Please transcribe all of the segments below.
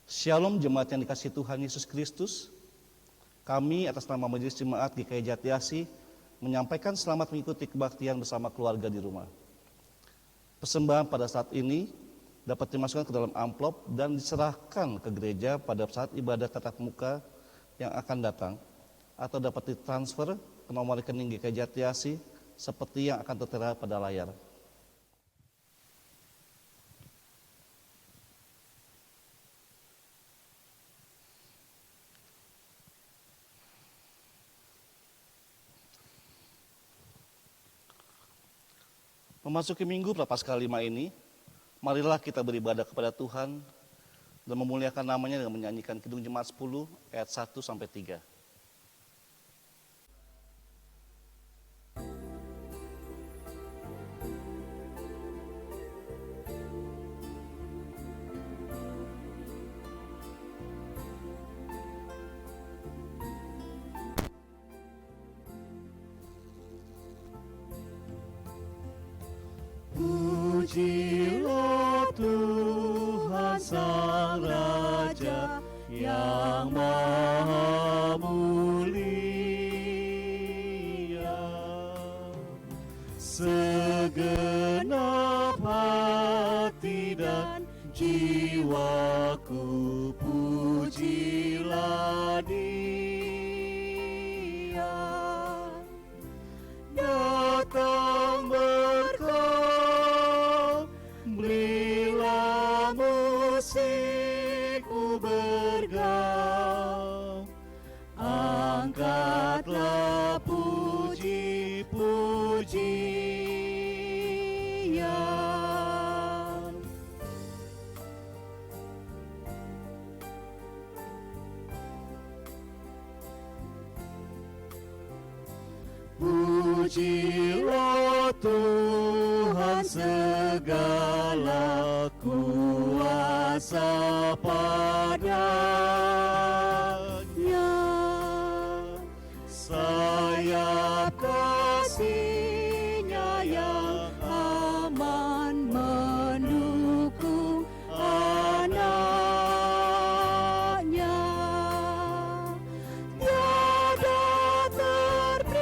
Shalom jemaat yang dikasihi Tuhan Yesus Kristus. Kami atas nama Majelis Jemaat GKI Jatiasi menyampaikan selamat mengikuti kebaktian bersama keluarga di rumah. Persembahan pada saat ini dapat dimasukkan ke dalam amplop dan diserahkan ke gereja pada saat ibadah tatap muka yang akan datang, atau dapat ditransfer ke nomor rekening GKI Jatiasi seperti yang akan tertera pada layar. Memasuki minggu Prapaskah 5 ini, marilah kita beribadah kepada Tuhan dan memuliakan namanya dengan menyanyikan Kidung Jemaat 10 ayat 1-3. Pujilah Tuhan Sang Raja yang Maha Mulia. Segenap hati dan jiwaku pujilah Dia. Datang berilah musikmu bergaung, angkatlah puji-pujian. Pujilah Tuhan segala kuasa padanya, sayap kasih-Nya yang aman mendukung anak-Nya. Tiada terberikan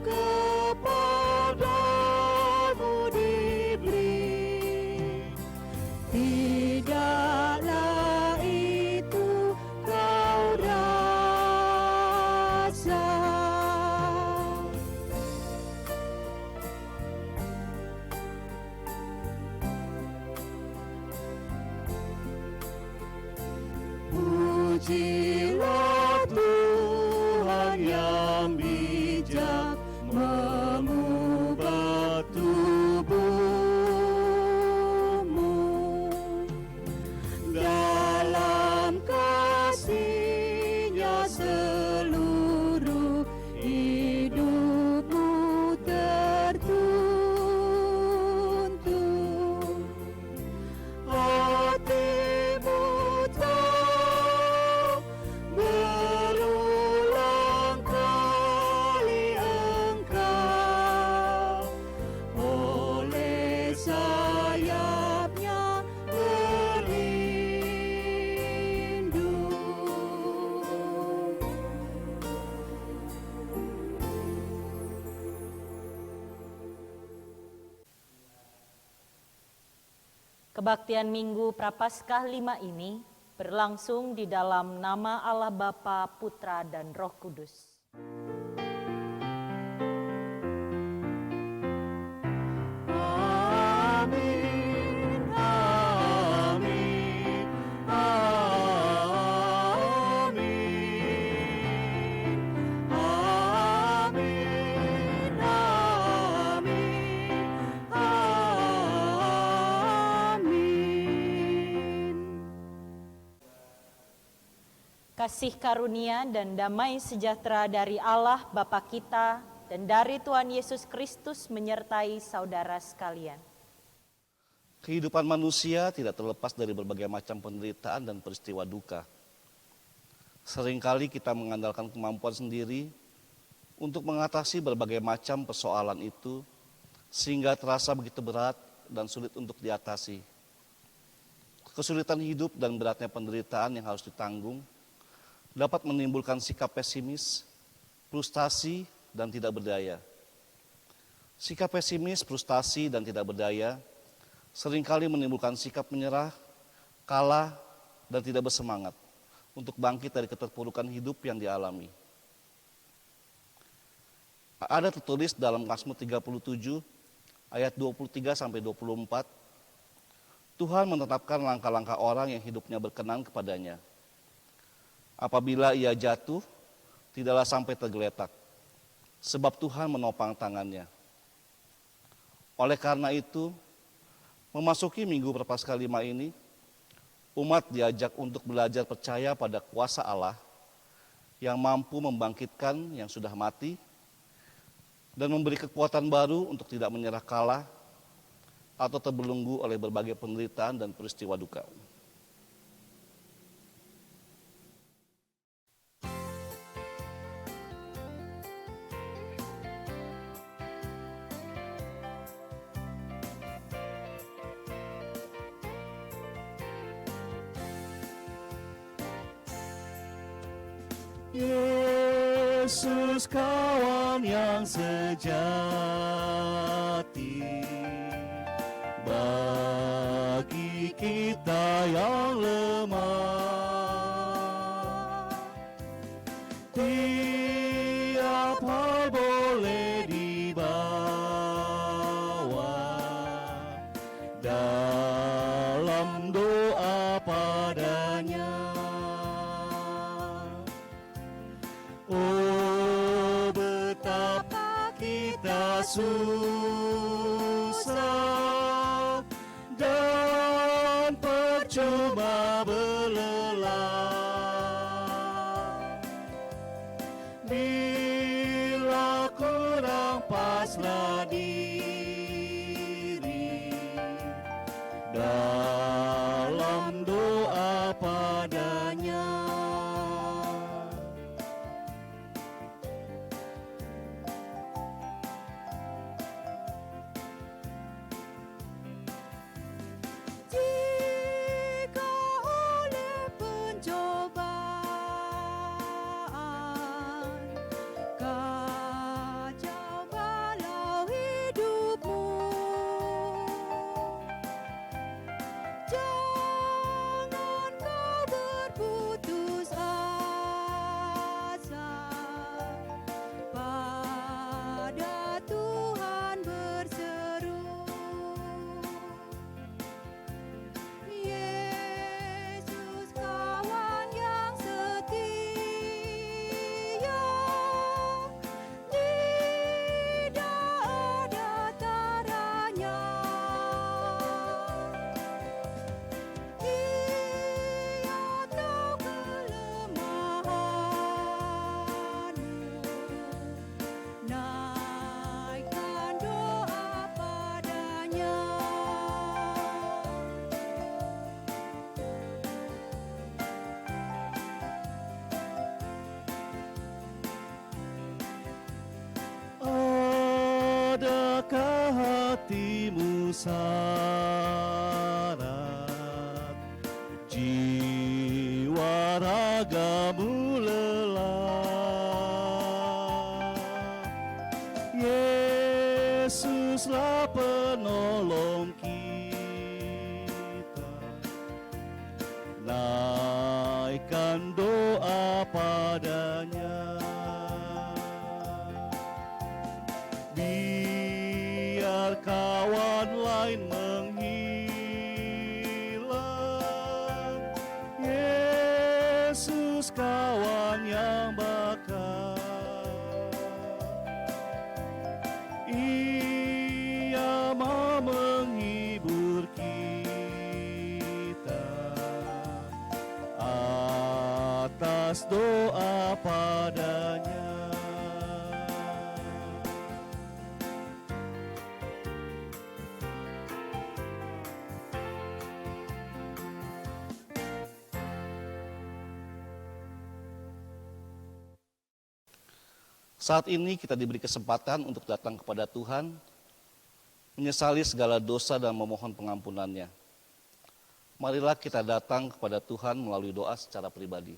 kepadamu diberi, tidaklah itu kau rasa. Pujilah Tuhan yang bijak mengubah tubuhmu, dalam kasih-Nya seluruh hidupmu tertuntun. Hatimu tahu berulang kali engkau oleh sayap-Nya berlindung. Kebaktian Minggu Prapaskah 5 ini berlangsung di dalam nama Allah Bapa, Putra, dan Roh Kudus. Amin, amin, amin, amin, amin. Kasih karunia dan damai sejahtera dari Allah Bapa kita dan dari Tuhan Yesus Kristus menyertai saudara sekalian. Kehidupan manusia tidak terlepas dari berbagai macam penderitaan dan peristiwa duka. Seringkali kita mengandalkan kemampuan sendiri untuk mengatasi berbagai macam persoalan itu, sehingga terasa begitu berat dan sulit untuk diatasi. kesulitan hidup dan beratnya penderitaan yang harus ditanggung dapat menimbulkan sikap pesimis, frustasi, dan tidak berdaya. Sikap pesimis, frustasi, dan tidak berdaya seringkali menimbulkan sikap menyerah, kalah, dan tidak bersemangat untuk bangkit dari keterpurukan hidup yang dialami. Ada tertulis dalam Mazmur 37 ayat 23 sampai 24, Tuhan menetapkan langkah-langkah orang yang hidupnya berkenan kepadanya. Apabila ia jatuh, tidaklah sampai tergeletak, sebab Tuhan menopang tangannya. Oleh karena itu, memasuki Minggu Prapaskah 5 ini, umat diajak untuk belajar percaya pada kuasa Allah yang mampu membangkitkan yang sudah mati dan memberi kekuatan baru untuk tidak menyerah kalah atau terbelenggu oleh berbagai penderitaan dan peristiwa duka. Yesus kawan yang sejati, bagi kita yang lemah, tiap hal boleh dibawa dalam doa padanya. Oh, betapa kita susah dan percuma berlelah bila kurang paslah diri dalam doa padanya. Jika oleh pencobaan kacau balau hidupmu, jangan kau berputus asa, pada Tuhan berseru. Yesus kawan yang setia, tidak ada taranya. Ia tahu kelemahanmu, naikkan doa padanya. Adakah hatimu syarat, jiwa ragamu lelah? Yesuslah penolong kita, naikkan doa padanya. Biar kawan lain menghilang, Yesus kawan yang bakal. Ia mau menghibur kita atas doa padanya. Saat ini kita diberi kesempatan untuk datang kepada Tuhan, menyesali segala dosa dan memohon pengampunannya. Marilah kita datang kepada Tuhan melalui doa secara pribadi.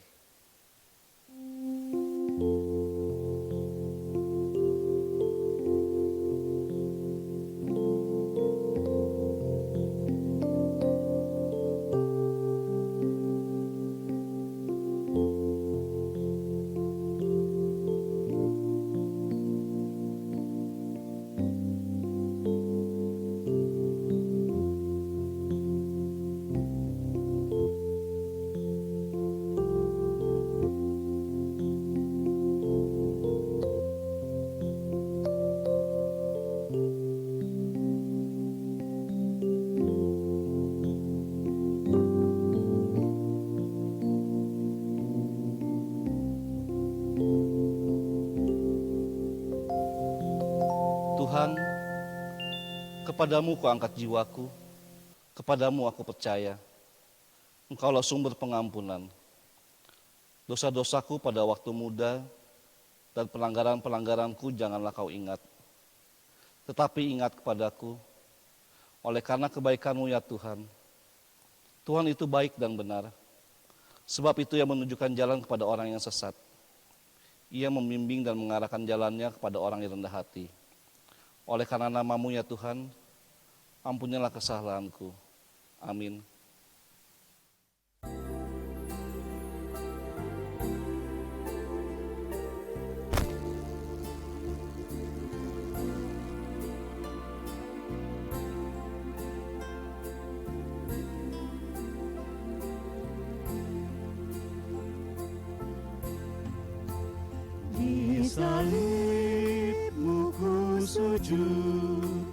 Tuhan, kepadamu kuangkat jiwaku, kepadamu aku percaya. Engkaulah sumber pengampunan. Dosa-dosaku pada waktu muda dan pelanggaran-pelanggaranku janganlah kau ingat. Tetapi ingat kepadaku, oleh karena kebaikan-Mu ya Tuhan. Tuhan itu baik dan benar, sebab itu Ia menunjukkan jalan kepada orang yang sesat. Ia membimbing dan mengarahkan jalannya kepada orang yang rendah hati. Oleh karena nama-Mu ya Tuhan, ampunilah kesalahanku. Amin. Di salib-Mu ku sujud,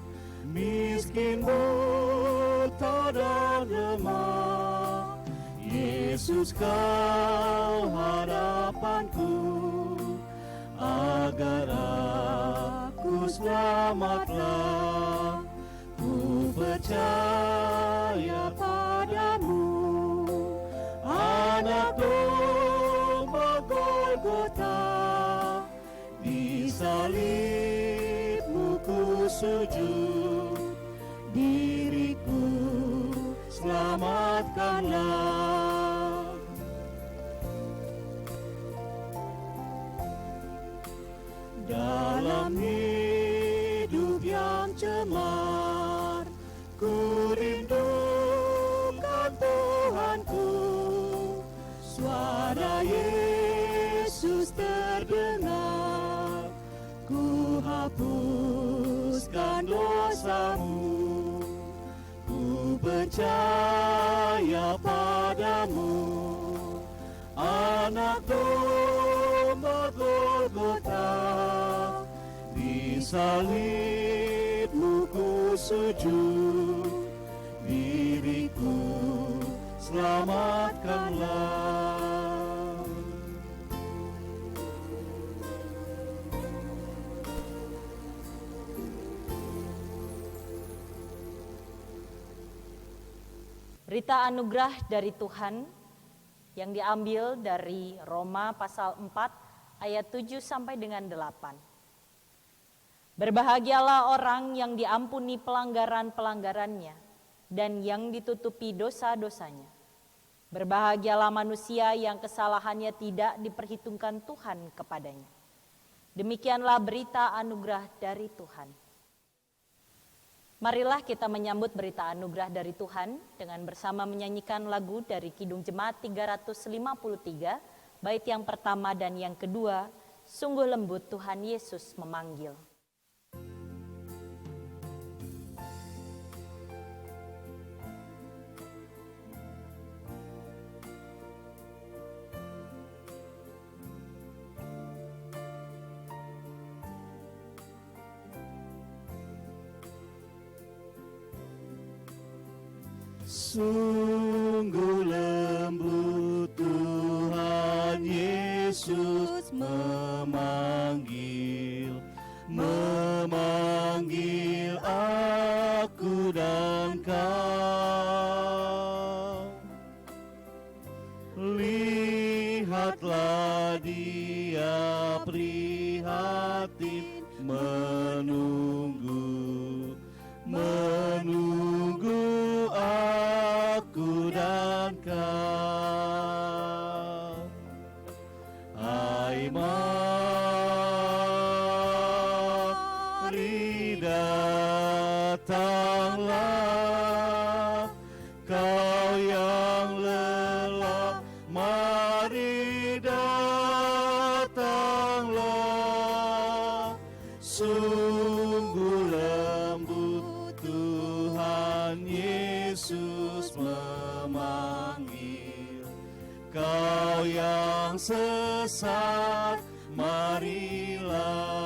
miskin, buta dan lemah. Yesus Kau harapanku, agar aku selamatlah. Ku percaya padamu, anak domba Golgota. Di salib-Mu ku sujud, diriku selamatkanlah. Dalam hidup yang cemar, ku rindukan Tuhanku. Suara Yesus terdengar, ku hapuskan dosamu. Ku percaya padamu, anak domba Golgota. Di salib-Mu ku sujud, diriku selamatkanlah. Berita anugerah dari Tuhan yang diambil dari Roma pasal 4 ayat 7 sampai dengan 8. Berbahagialah orang yang diampuni pelanggaran-pelanggarannya dan yang ditutupi dosa-dosanya. Berbahagialah manusia yang kesalahannya tidak diperhitungkan Tuhan kepadanya. Demikianlah berita anugerah dari Tuhan. Marilah kita menyambut berita anugerah dari Tuhan dengan bersama menyanyikan lagu dari Kidung Jemaat 353, bait yang pertama dan yang kedua, Sungguh Lembut Tuhan Yesus Memanggil. Sungguh lembut Tuhan Yesus memanggil, memanggil aku dan kau. Lihatlah Dia prihatin menunggu aku dan datanglah, kau yang lelah, mari datanglah. Sungguh lembut Tuhan Yesus memanggil, kau yang sesat, marilah.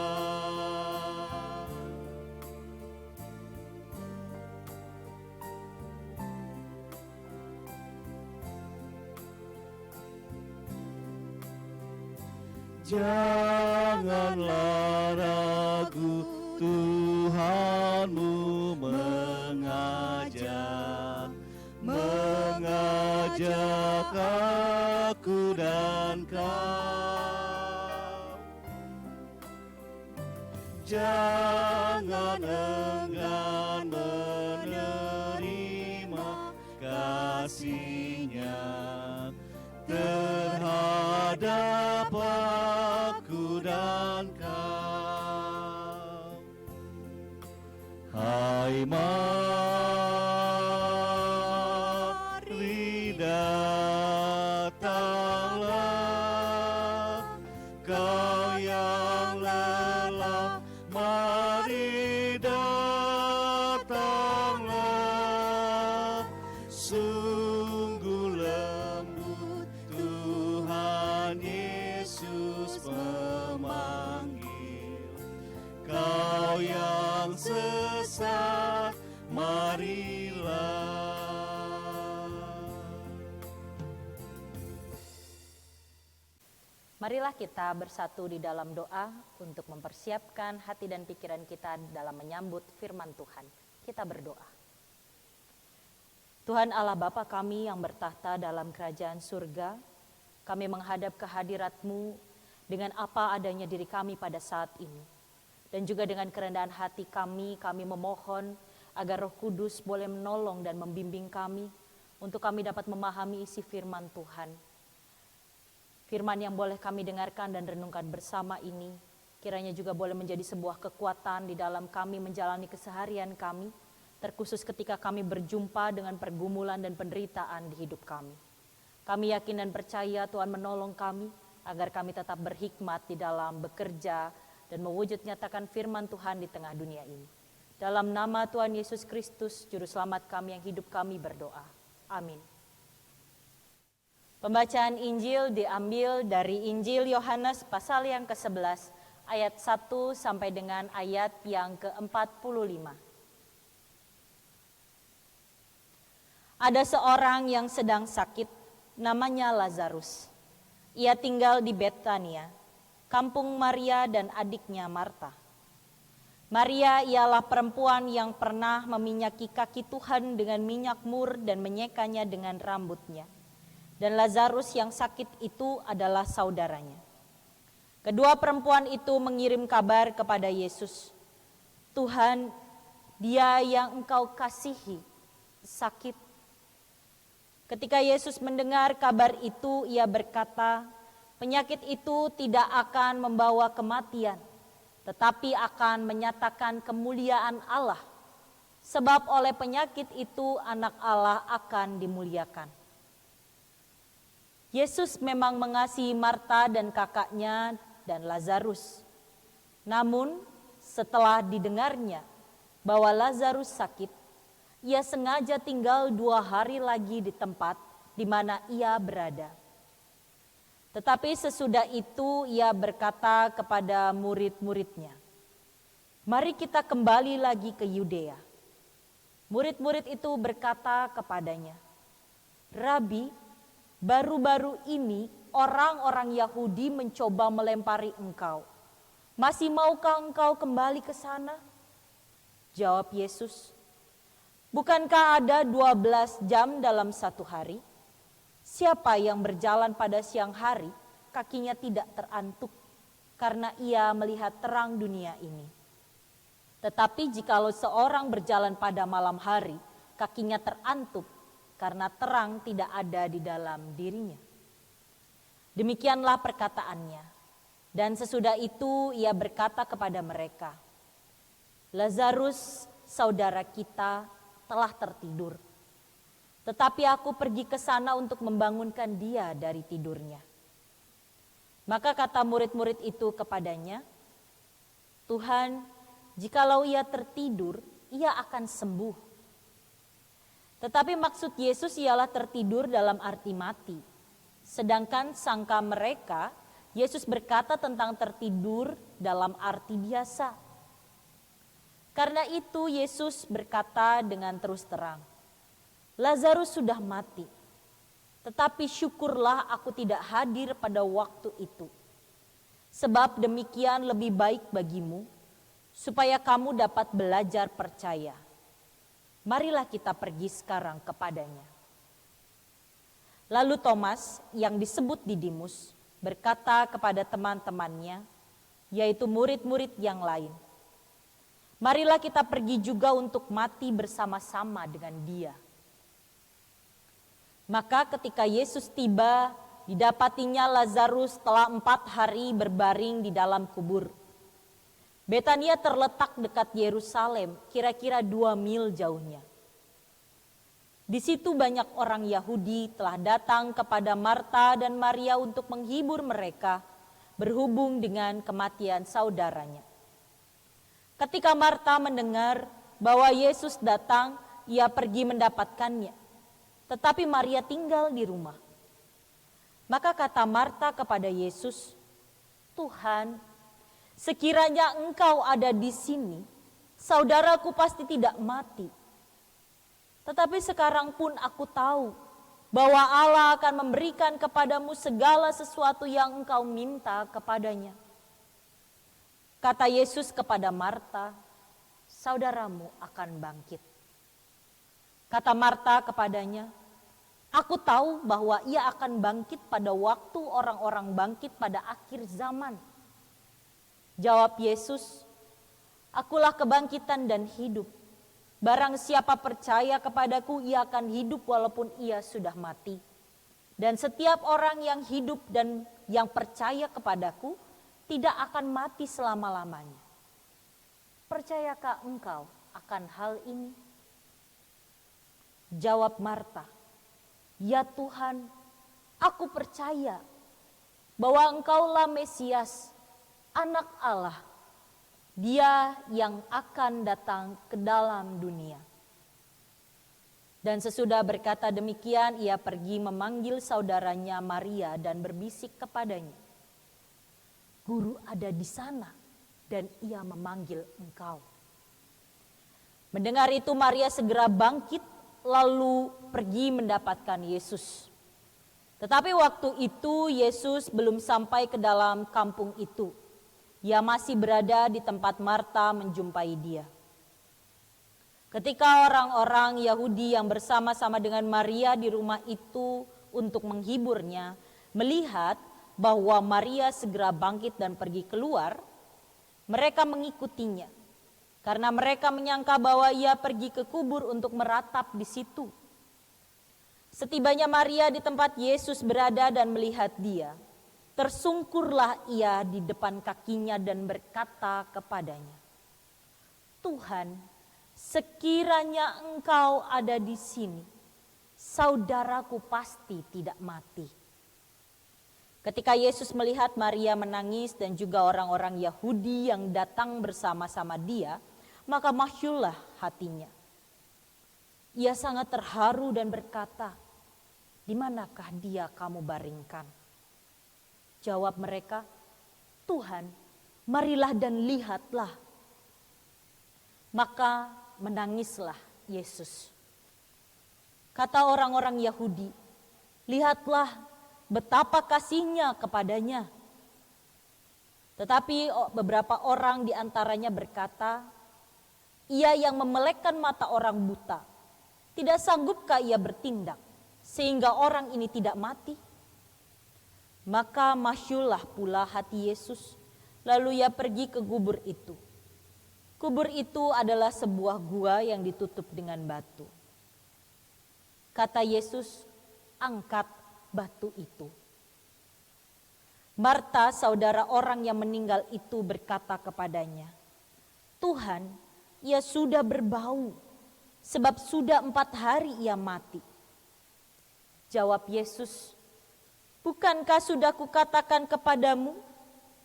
Janganlah ragu, Tuhanmu mengajak aku dan kau. Jangan enggan menerima kasih-Nya terhadap aku dan kau. Hai, mari datanglah, kau yang lelah, mari datanglah. Sungguh lembut Tuhan Yesus memanggil, kau yang sesat, marilah. Marilah kita bersatu di dalam doa untuk mempersiapkan hati dan pikiran kita dalam menyambut firman Tuhan. Kita berdoa. Tuhan Allah Bapa kami yang bertahta dalam kerajaan surga, kami menghadap kehadirat-Mu dengan apa adanya diri kami pada saat ini. Dan juga dengan kerendahan hati kami memohon agar Roh Kudus boleh menolong dan membimbing kami untuk kami dapat memahami isi firman Tuhan. Firman yang boleh kami dengarkan dan renungkan bersama ini, kiranya juga boleh menjadi sebuah kekuatan di dalam kami menjalani keseharian kami, terkhusus ketika kami berjumpa dengan pergumulan dan penderitaan di hidup kami. Kami yakin dan percaya Tuhan menolong kami, agar kami tetap berhikmat di dalam bekerja dan mewujud nyatakan firman Tuhan di tengah dunia ini. Dalam nama Tuhan Yesus Kristus, Juru Selamat kami yang hidup kami berdoa. Amin. Pembacaan Injil diambil dari Injil Yohanes pasal yang ke-11, ayat 1 sampai dengan ayat yang ke-45. Ada seorang yang sedang sakit, namanya Lazarus. Ia tinggal di Betania, kampung Maria dan adiknya Marta. Maria ialah perempuan yang pernah meminyaki kaki Tuhan dengan minyak mur dan menyekanya dengan rambutnya. Dan Lazarus yang sakit itu adalah saudaranya. Kedua perempuan itu mengirim kabar kepada Yesus, "Tuhan, dia yang Engkau kasihi sakit." Ketika Yesus mendengar kabar itu, ia berkata, "Penyakit itu tidak akan membawa kematian, tetapi akan menyatakan kemuliaan Allah. Sebab oleh penyakit itu anak Allah akan dimuliakan." Yesus memang mengasihi Marta dan kakaknya dan Lazarus. Namun setelah didengarnya bahwa Lazarus sakit, ia sengaja tinggal 2 hari lagi di tempat di mana ia berada. Tetapi sesudah itu ia berkata kepada murid-muridnya, "Mari kita kembali lagi ke Yudea." Murid-murid itu berkata kepadanya, "Rabi, baru-baru ini orang-orang Yahudi mencoba melempari Engkau. Masih maukah Engkau kembali ke sana?" Jawab Yesus, "Bukankah ada 12 jam dalam satu hari? Siapa yang berjalan pada siang hari, kakinya tidak terantuk, karena ia melihat terang dunia ini. Tetapi jikalau seorang berjalan pada malam hari, kakinya terantuk, karena terang tidak ada di dalam dirinya." Demikianlah perkataannya. Dan sesudah itu ia berkata kepada mereka, "Lazarus saudara kita telah tertidur. Tetapi aku pergi ke sana untuk membangunkan dia dari tidurnya." Maka kata murid-murid itu kepadanya, "Tuhan, jikalau ia tertidur, ia akan sembuh." Tetapi maksud Yesus ialah tertidur dalam arti mati. Sedangkan sangka mereka, Yesus berkata tentang tertidur dalam arti biasa. Karena itu Yesus berkata dengan terus terang, "Lazarus sudah mati. Tetapi syukurlah aku tidak hadir pada waktu itu. Sebab demikian lebih baik bagimu, supaya kamu dapat belajar percaya. Marilah kita pergi sekarang kepadanya." Lalu Thomas yang disebut Didimus berkata kepada teman-temannya, yaitu murid-murid yang lain, "Marilah kita pergi juga untuk mati bersama-sama dengan dia." Maka ketika Yesus tiba, didapatinya Lazarus telah 4 hari berbaring di dalam kubur. Betania terletak dekat Yerusalem, kira-kira 2 mil jauhnya. Di situ banyak orang Yahudi telah datang kepada Marta dan Maria untuk menghibur mereka berhubung dengan kematian saudaranya. Ketika Marta mendengar bahwa Yesus datang, ia pergi mendapatkannya. Tetapi Maria tinggal di rumah. Maka kata Marta kepada Yesus, "Tuhan, sekiranya Engkau ada di sini, saudaraku pasti tidak mati. Tetapi sekarang pun aku tahu bahwa Allah akan memberikan kepadamu segala sesuatu yang engkau minta kepadanya." Kata Yesus kepada Marta, "Saudaramu akan bangkit." Kata Marta kepadanya, "Aku tahu bahwa ia akan bangkit pada waktu orang-orang bangkit pada akhir zaman." Jawab Yesus, "Akulah kebangkitan dan hidup. Barang siapa percaya kepadaku, ia akan hidup walaupun ia sudah mati. Dan setiap orang yang hidup dan yang percaya kepadaku tidak akan mati selama-lamanya. Percayakah engkau akan hal ini?" Jawab Marta, "Ya Tuhan, aku percaya bahwa Engkaulah Mesias, Anak Allah, Dia yang akan datang ke dalam dunia." Dan sesudah berkata demikian, ia pergi memanggil saudaranya Maria dan berbisik kepadanya, "Guru ada di sana dan ia memanggil engkau." Mendengar itu Maria segera bangkit lalu pergi mendapatkan Yesus. Tetapi waktu itu Yesus belum sampai ke dalam kampung itu. Ia masih berada di tempat Marta menjumpai dia. Ketika orang-orang Yahudi yang bersama-sama dengan Maria di rumah itu untuk menghiburnya, melihat bahwa Maria segera bangkit dan pergi keluar, mereka mengikutinya. Karena mereka menyangka bahwa ia pergi ke kubur untuk meratap di situ. Setibanya Maria di tempat Yesus berada dan melihat dia, tersungkurlah ia di depan kakinya dan berkata kepadanya, "Tuhan, sekiranya engkau ada di sini, saudaraku pasti tidak mati." Ketika Yesus melihat Maria menangis dan juga orang-orang Yahudi yang datang bersama-sama dia, maka mahyullah hatinya. Ia sangat terharu dan berkata, "Di manakah dia kamu baringkan?" Jawab mereka, "Tuhan, marilah dan lihatlah." Maka menangislah Yesus. Kata orang-orang Yahudi, "Lihatlah betapa kasihnya kepadanya." Tetapi beberapa orang di antaranya berkata, "Ia yang memelekkan mata orang buta, tidak sanggupkah ia bertindak sehingga orang ini tidak mati?" Maka masyullah pula hati Yesus, lalu ia pergi ke kubur itu. Kubur itu adalah sebuah gua yang ditutup dengan batu. Kata Yesus, "Angkat batu itu." Marta, saudara orang yang meninggal itu, berkata kepadanya, "Tuhan, ia sudah berbau, sebab sudah 4 hari ia mati. Jawab Yesus, bukankah sudah kukatakan kepadamu,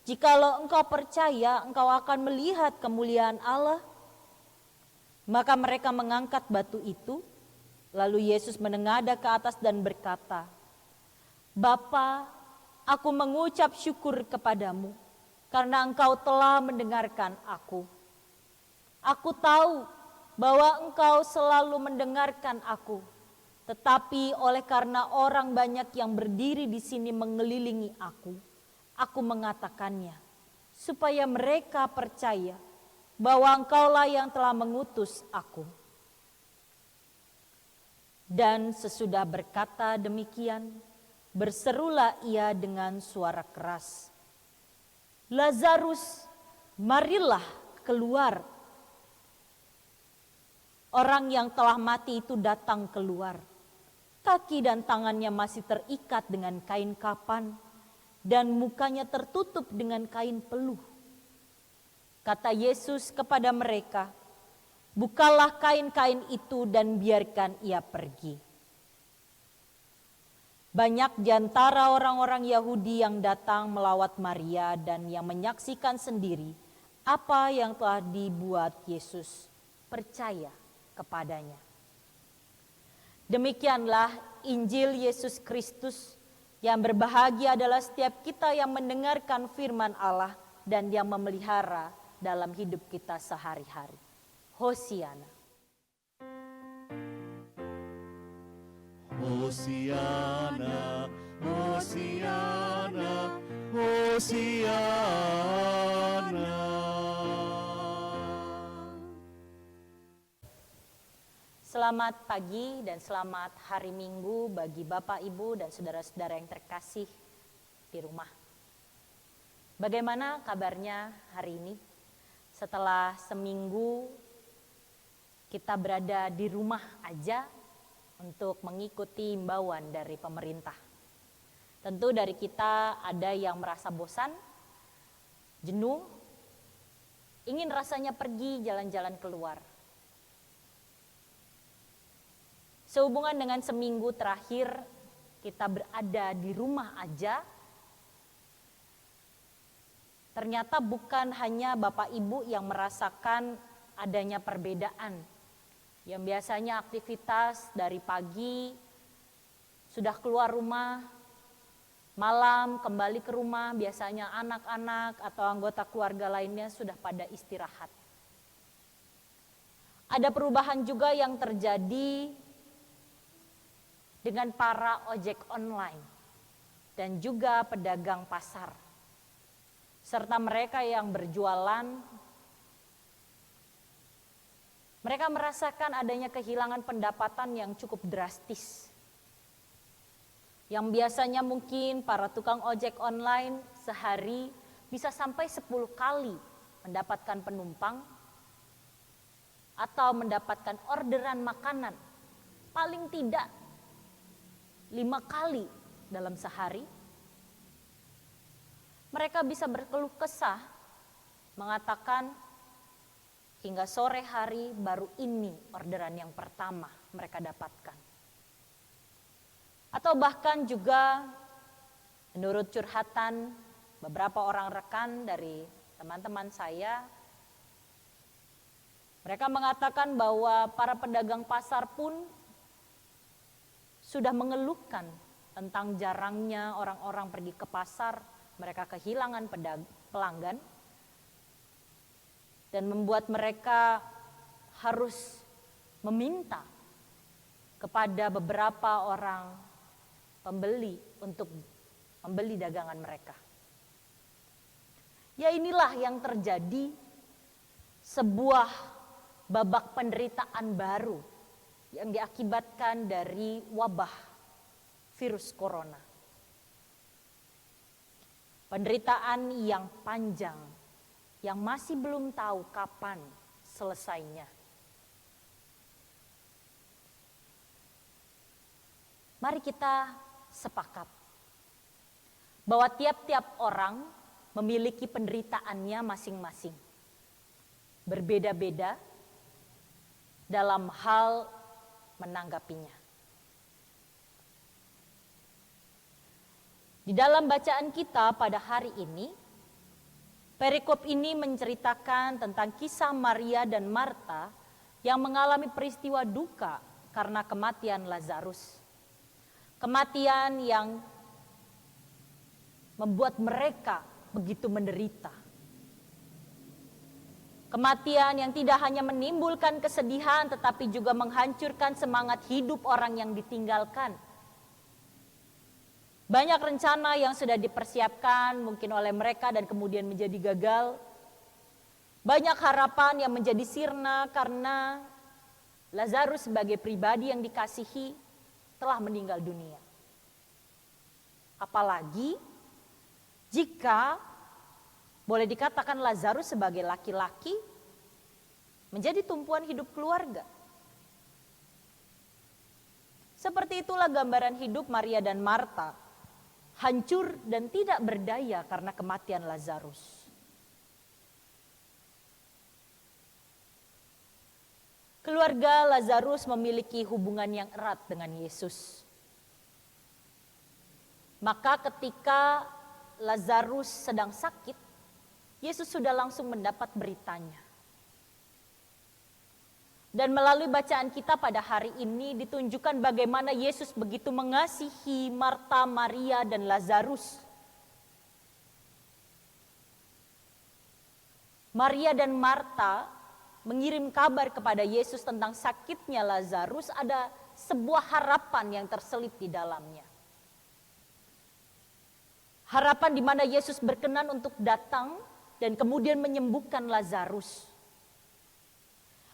jikalau engkau percaya, engkau akan melihat kemuliaan Allah? Maka mereka mengangkat batu itu, lalu Yesus menengadah ke atas dan berkata, Bapa, aku mengucap syukur kepadamu, karena engkau telah mendengarkan aku. Aku tahu bahwa engkau selalu mendengarkan aku, tetapi oleh karena orang banyak yang berdiri di sini mengelilingi aku mengatakannya, supaya mereka percaya bahwa engkaulah yang telah mengutus aku. Dan sesudah berkata demikian, berserulah ia dengan suara keras, Lazarus, marilah keluar. Orang yang telah mati itu datang keluar. Kaki dan tangannya masih terikat dengan kain kapan, dan mukanya tertutup dengan kain peluh. Kata Yesus kepada mereka, bukalah kain-kain itu dan biarkan ia pergi. Banyak di antara orang-orang Yahudi yang datang melawat Maria dan yang menyaksikan sendiri apa yang telah dibuat Yesus, percaya kepadanya. Demikianlah Injil Yesus Kristus, yang berbahagia adalah setiap kita yang mendengarkan firman Allah dan yang memelihara dalam hidup kita sehari-hari. Hosiana. Hosiana, Hosiana, Hosiana. Selamat pagi dan selamat hari Minggu bagi Bapak, Ibu, dan saudara-saudara yang terkasih di rumah. Bagaimana kabarnya hari ini? Setelah seminggu kita berada di rumah aja untuk mengikuti imbauan dari pemerintah. Tentu dari kita ada yang merasa bosan, jenuh, ingin rasanya pergi jalan-jalan keluar. Sehubungan dengan seminggu terakhir kita berada di rumah aja, ternyata bukan hanya Bapak Ibu yang merasakan adanya perbedaan. Yang biasanya aktivitas dari pagi sudah keluar rumah, malam kembali ke rumah, biasanya anak-anak atau anggota keluarga lainnya sudah pada istirahat. Ada perubahan juga yang terjadi dengan para ojek online dan juga pedagang pasar, serta mereka yang berjualan. Mereka merasakan adanya kehilangan pendapatan yang cukup drastis. Yang biasanya mungkin para tukang ojek online sehari bisa sampai 10 kali mendapatkan penumpang atau mendapatkan orderan makanan, paling tidak 5 kali dalam sehari. Mereka bisa berkeluh kesah, mengatakan hingga sore hari baru ini orderan yang pertama mereka dapatkan. Atau bahkan juga menurut curhatan beberapa orang rekan dari teman-teman saya, mereka mengatakan bahwa para pedagang pasar pun sudah mengeluhkan tentang jarangnya orang-orang pergi ke pasar, mereka kehilangan pelanggan, dan membuat mereka harus meminta kepada beberapa orang pembeli untuk membeli dagangan mereka. Ya, inilah yang terjadi, sebuah babak penderitaan baru yang diakibatkan dari wabah virus corona. Penderitaan yang panjang, yang masih belum tahu kapan selesainya. Mari kita sepakat bahwa tiap-tiap orang memiliki penderitaannya masing-masing. Berbeda-beda dalam hal menanggapinya. Di dalam bacaan kita pada hari ini, perikop ini menceritakan tentang kisah Maria dan Marta yang mengalami peristiwa duka karena kematian Lazarus. Kematian yang membuat mereka begitu menderita. Kematian yang tidak hanya menimbulkan kesedihan tetapi juga menghancurkan semangat hidup orang yang ditinggalkan. Banyak rencana yang sudah dipersiapkan mungkin oleh mereka dan kemudian menjadi gagal. Banyak harapan yang menjadi sirna karena Lazarus sebagai pribadi yang dikasihi telah meninggal dunia. Apalagi jika boleh dikatakan Lazarus sebagai laki-laki menjadi tumpuan hidup keluarga. Seperti itulah gambaran hidup Maria dan Marta. Hancur dan tidak berdaya karena kematian Lazarus. Keluarga Lazarus memiliki hubungan yang erat dengan Yesus. Maka ketika Lazarus sedang sakit, Yesus sudah langsung mendapat beritanya. Dan melalui bacaan kita pada hari ini ditunjukkan bagaimana Yesus begitu mengasihi Marta, Maria, dan Lazarus. Maria dan Marta mengirim kabar kepada Yesus tentang sakitnya Lazarus, ada sebuah harapan yang terselip di dalamnya. Harapan di mana Yesus berkenan untuk datang dan kemudian menyembuhkan Lazarus.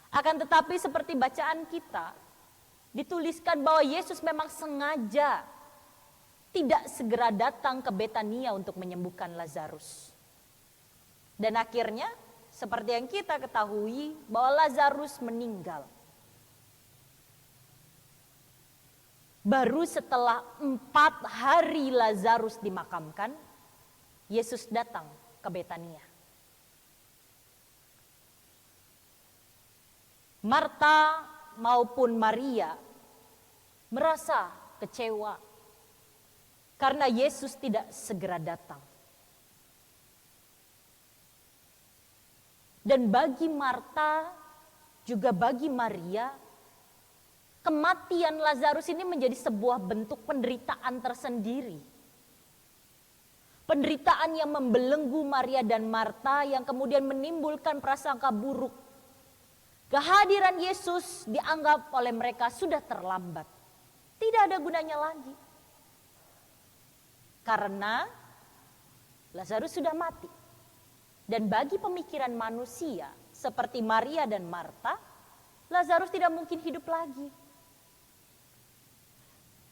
Akan tetapi seperti bacaan kita, dituliskan bahwa Yesus memang sengaja tidak segera datang ke Betania untuk menyembuhkan Lazarus. Dan akhirnya, seperti yang kita ketahui bahwa Lazarus meninggal. Baru setelah 4 hari Lazarus dimakamkan, Yesus datang ke Betania. Marta maupun Maria merasa kecewa karena Yesus tidak segera datang. Dan bagi Marta juga bagi Maria, kematian Lazarus ini menjadi sebuah bentuk penderitaan tersendiri. Penderitaan yang membelenggu Maria dan Marta yang kemudian menimbulkan prasangka buruk. Kehadiran Yesus dianggap oleh mereka sudah terlambat. Tidak ada gunanya lagi. Karena Lazarus sudah mati. Dan bagi pemikiran manusia seperti Maria dan Marta, Lazarus tidak mungkin hidup lagi.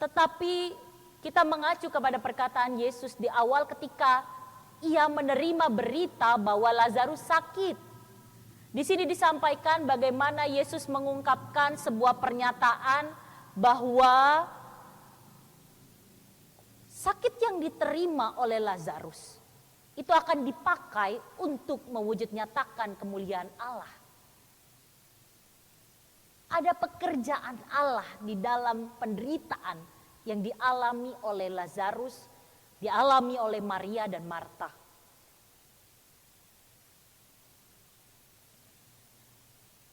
Tetapi kita mengacu kepada perkataan Yesus di awal ketika ia menerima berita bahwa Lazarus sakit. Di sini disampaikan bagaimana Yesus mengungkapkan sebuah pernyataan bahwa sakit yang diterima oleh Lazarus itu akan dipakai untuk mewujud nyatakan kemuliaan Allah. Ada pekerjaan Allah di dalam penderitaan yang dialami oleh Lazarus, dialami oleh Maria dan Marta.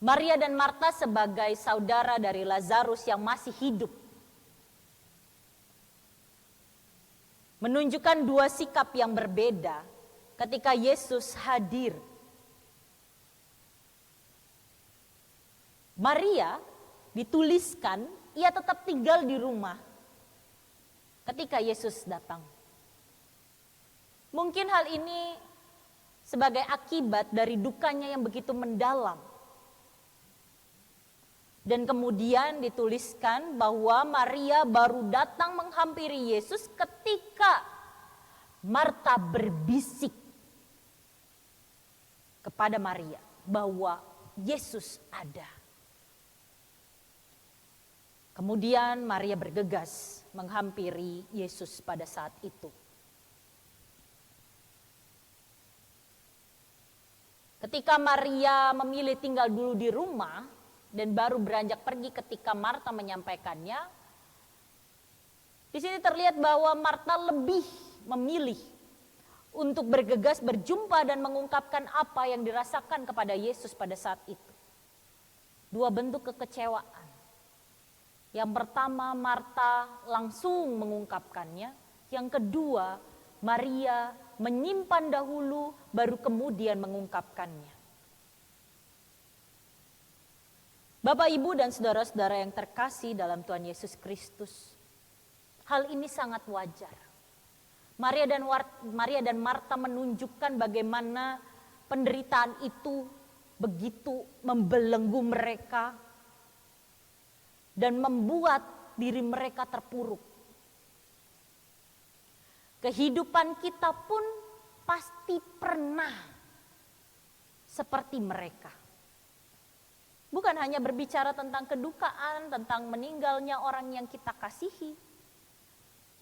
Maria dan Marta sebagai saudara dari Lazarus yang masih hidup menunjukkan dua sikap yang berbeda ketika Yesus hadir. Maria dituliskan ia tetap tinggal di rumah ketika Yesus datang. Mungkin hal ini sebagai akibat dari dukanya yang begitu mendalam. Dan kemudian dituliskan bahwa Maria baru datang menghampiri Yesus ketika Marta berbisik kepada Maria bahwa Yesus ada. Kemudian Maria bergegas menghampiri Yesus pada saat itu. Ketika Maria memilih tinggal dulu di rumah, dan baru beranjak pergi ketika Marta menyampaikannya. Di sini terlihat bahwa Marta lebih memilih untuk bergegas berjumpa dan mengungkapkan apa yang dirasakan kepada Yesus pada saat itu. Dua bentuk kekecewaan. Yang pertama, Marta langsung mengungkapkannya. Yang kedua, Maria menyimpan dahulu baru kemudian mengungkapkannya. Bapak, Ibu, dan saudara-saudara yang terkasih dalam Tuhan Yesus Kristus, hal ini sangat wajar. Maria dan Marta menunjukkan bagaimana penderitaan itu begitu membelenggu mereka dan membuat diri mereka terpuruk. Kehidupan kita pun pasti pernah seperti mereka. Bukan hanya berbicara tentang kedukaan, tentang meninggalnya orang yang kita kasihi,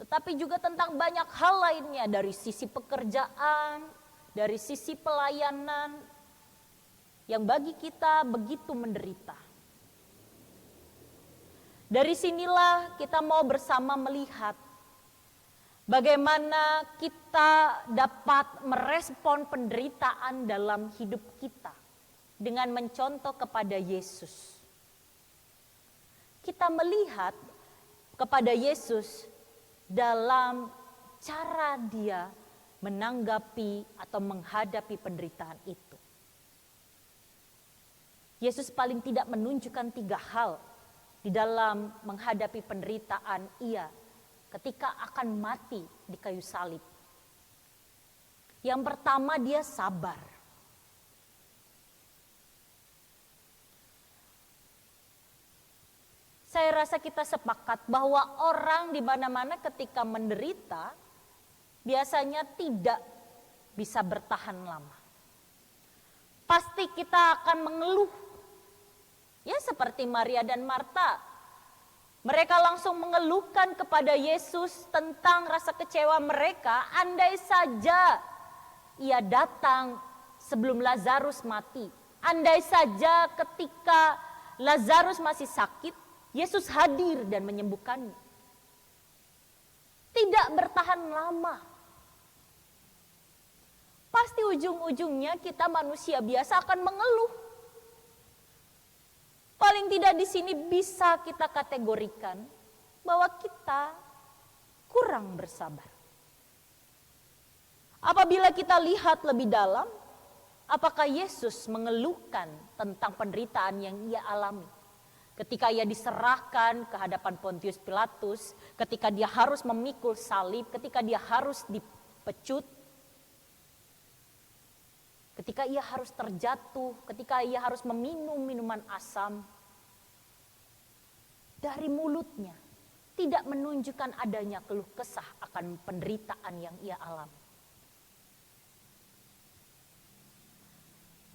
tetapi juga tentang banyak hal lainnya dari sisi pekerjaan, dari sisi pelayanan, yang bagi kita begitu menderita. Dari sinilah kita mau bersama melihat bagaimana kita dapat merespon penderitaan dalam hidup kita dengan mencontoh kepada Yesus. Kita melihat kepada Yesus dalam cara dia menanggapi atau menghadapi penderitaan itu. Yesus paling tidak menunjukkan 3 hal di dalam menghadapi penderitaan ia ketika akan mati di kayu salib. Yang pertama, dia sabar. Saya rasa kita sepakat bahwa orang di mana-mana ketika menderita biasanya tidak bisa bertahan lama. Pasti kita akan mengeluh. Ya, seperti Maria dan Marta. Mereka langsung mengeluhkan kepada Yesus tentang rasa kecewa mereka, andai saja ia datang sebelum Lazarus mati. Andai saja ketika Lazarus masih sakit, Yesus hadir dan menyembuhkannya. Tidak bertahan lama. Pasti ujung-ujungnya kita manusia biasa akan mengeluh. Paling tidak di sini bisa kita kategorikan bahwa kita kurang bersabar. Apabila kita lihat lebih dalam, apakah Yesus mengeluhkan tentang penderitaan yang ia alami? Ketika ia diserahkan ke hadapan Pontius Pilatus, ketika dia harus memikul salib, ketika dia harus dipecut, ketika ia harus terjatuh, ketika ia harus meminum minuman asam, dari mulutnya tidak menunjukkan adanya keluh kesah akan penderitaan yang ia alami.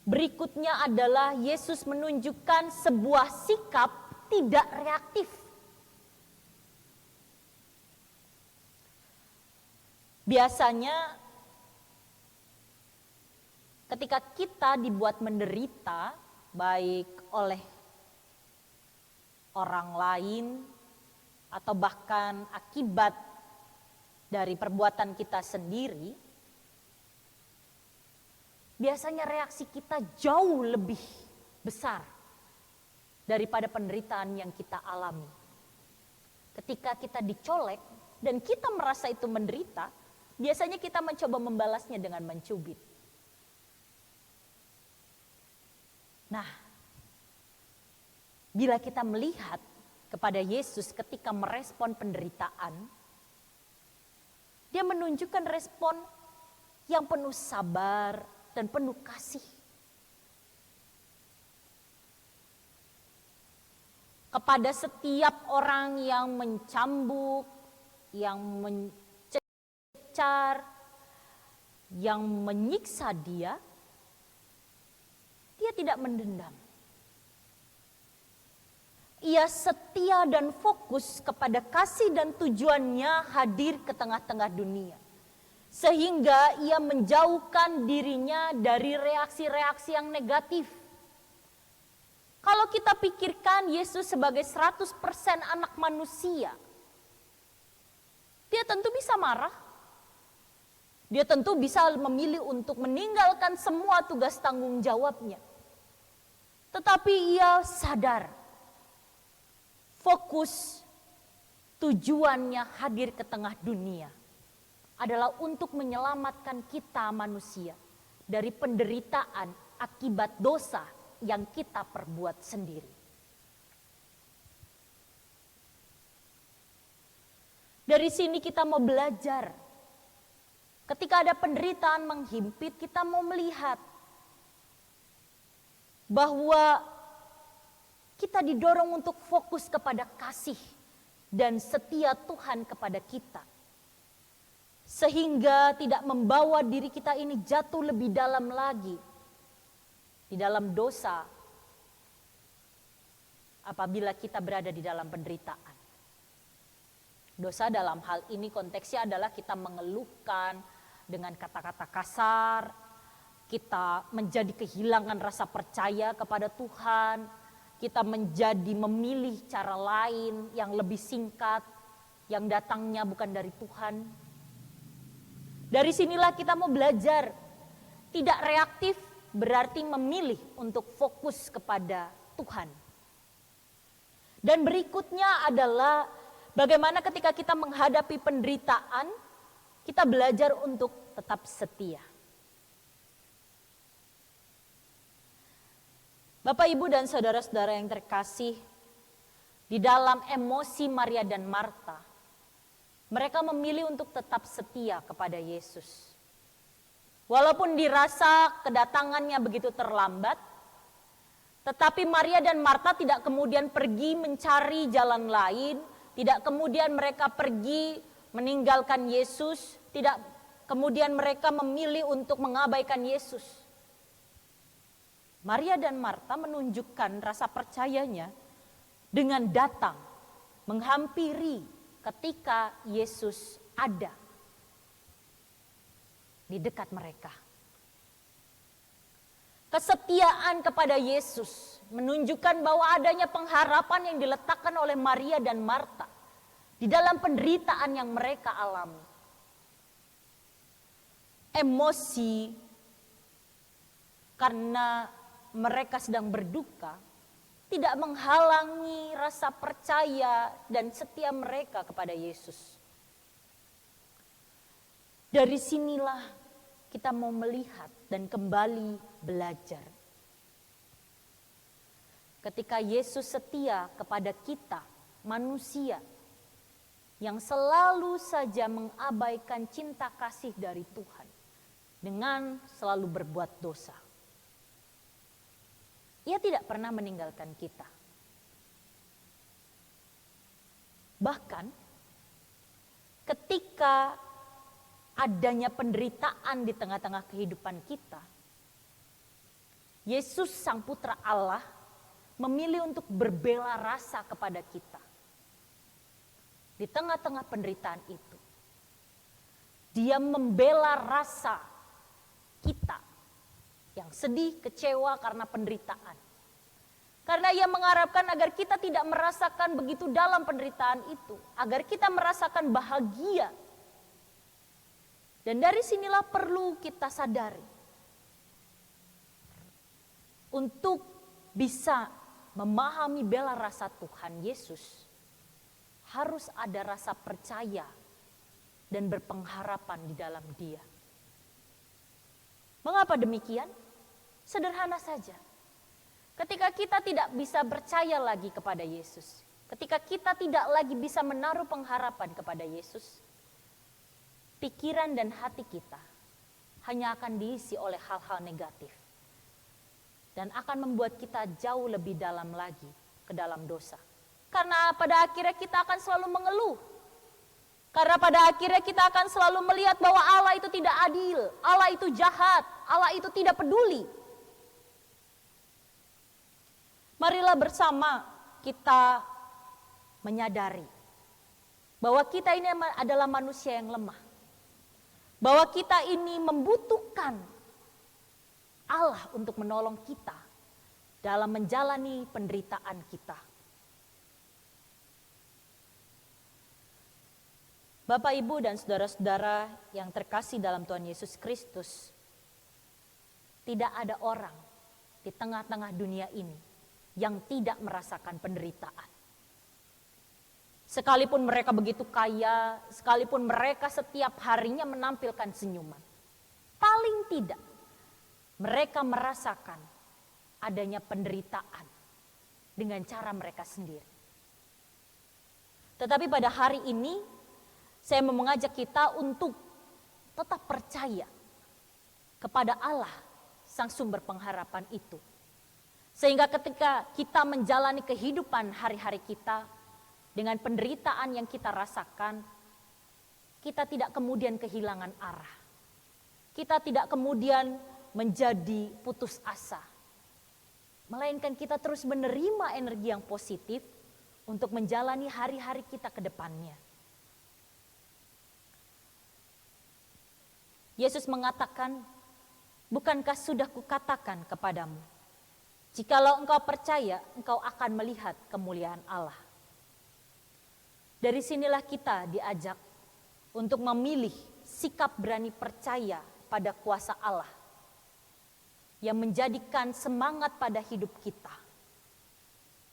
Berikutnya adalah Yesus menunjukkan sebuah sikap tidak reaktif. Biasanya ketika kita dibuat menderita, baik oleh orang lain atau bahkan akibat dari perbuatan kita sendiri, biasanya reaksi kita jauh lebih besar daripada penderitaan yang kita alami. Ketika kita dicolek dan kita merasa itu menderita, biasanya kita mencoba membalasnya dengan mencubit. Nah, bila kita melihat kepada Yesus ketika merespon penderitaan, dia menunjukkan respon yang penuh sabar dan penuh kasih. Kepada setiap orang yang mencambuk, yang mencecar, yang menyiksa dia tidak mendendam. Ia setia dan fokus kepada kasih dan tujuannya hadir ke tengah-tengah dunia. Sehingga ia menjauhkan dirinya dari reaksi-reaksi yang negatif. Kalau kita pikirkan Yesus sebagai 100% anak manusia, dia tentu bisa marah. Dia tentu bisa memilih untuk meninggalkan semua tugas tanggung jawabnya. Tetapi ia sadar, fokus tujuannya hadir ke tengah dunia adalah untuk menyelamatkan kita manusia dari penderitaan akibat dosa yang kita perbuat sendiri. Dari sini kita mau belajar. Ketika ada penderitaan menghimpit, kita mau melihat bahwa kita didorong untuk fokus kepada kasih dan setia Tuhan kepada kita. Sehingga tidak membawa diri kita ini jatuh lebih dalam lagi di dalam dosa apabila kita berada di dalam penderitaan. Dosa dalam hal ini konteksnya adalah kita mengeluhkan dengan kata-kata kasar, kita menjadi kehilangan rasa percaya kepada Tuhan, kita menjadi memilih cara lain yang lebih singkat, yang datangnya bukan dari Tuhan. Dari sinilah kita mau belajar, tidak reaktif berarti memilih untuk fokus kepada Tuhan. Dan berikutnya adalah bagaimana ketika kita menghadapi penderitaan, kita belajar untuk tetap setia. Bapak, Ibu, dan saudara-saudara yang terkasih, di dalam emosi Maria dan Marta, mereka memilih untuk tetap setia kepada Yesus. Walaupun dirasa kedatangannya begitu terlambat, tetapi Maria dan Marta tidak kemudian pergi mencari jalan lain, tidak kemudian mereka pergi meninggalkan Yesus, tidak kemudian mereka memilih untuk mengabaikan Yesus. Maria dan Marta menunjukkan rasa percayanya dengan datang, menghampiri ketika Yesus ada di dekat mereka. Kesetiaan kepada Yesus menunjukkan bahwa adanya pengharapan yang diletakkan oleh Maria dan Marta di dalam penderitaan yang mereka alami. Emosi karena mereka sedang berduka tidak menghalangi rasa percaya dan setia mereka kepada Yesus. Dari sinilah kita mau melihat dan kembali belajar. Ketika Yesus setia kepada kita, manusia, yang selalu saja mengabaikan cinta kasih dari Tuhan dengan selalu berbuat dosa. Ia tidak pernah meninggalkan kita. Bahkan ketika adanya penderitaan di tengah-tengah kehidupan kita, Yesus Sang Putra Allah memilih untuk berbela rasa kepada kita. Di tengah-tengah penderitaan itu, Dia membela rasa kita yang sedih, kecewa karena penderitaan. Karena Ia mengharapkan agar kita tidak merasakan begitu dalam penderitaan itu, agar kita merasakan bahagia. Dan dari sinilah perlu kita sadari. Untuk bisa memahami bela rasa Tuhan Yesus, harus ada rasa percaya dan berpengharapan di dalam Dia. Mengapa demikian? Sederhana saja. Ketika kita tidak bisa percaya lagi kepada Yesus, ketika kita tidak lagi bisa menaruh pengharapan kepada Yesus, pikiran dan hati kita hanya akan diisi oleh hal-hal negatif. Dan akan membuat kita jauh lebih dalam lagi ke dalam dosa. Karena pada akhirnya kita akan selalu mengeluh. Karena pada akhirnya kita akan selalu melihat bahwa Allah itu tidak adil, Allah itu jahat, Allah itu tidak peduli. Marilah bersama kita menyadari bahwa kita ini adalah manusia yang lemah. Bahwa kita ini membutuhkan Allah untuk menolong kita dalam menjalani penderitaan kita. Bapak, Ibu, dan saudara-saudara yang terkasih dalam Tuhan Yesus Kristus, tidak ada orang di tengah-tengah dunia ini yang tidak merasakan penderitaan. Sekalipun mereka begitu kaya, sekalipun mereka setiap harinya menampilkan senyuman, paling tidak mereka merasakan adanya penderitaan dengan cara mereka sendiri. Tetapi pada hari ini, saya mau mengajak kita untuk tetap percaya kepada Allah, Sang Sumber pengharapan itu. Sehingga ketika kita menjalani kehidupan hari-hari kita dengan penderitaan yang kita rasakan, kita tidak kemudian kehilangan arah. Kita tidak kemudian menjadi putus asa. Melainkan kita terus menerima energi yang positif untuk menjalani hari-hari kita ke depannya. Yesus mengatakan, bukankah sudah kukatakan kepadamu, jikalau engkau percaya, engkau akan melihat kemuliaan Allah. Dari sinilah kita diajak untuk memilih sikap berani percaya pada kuasa Allah yang menjadikan semangat pada hidup kita.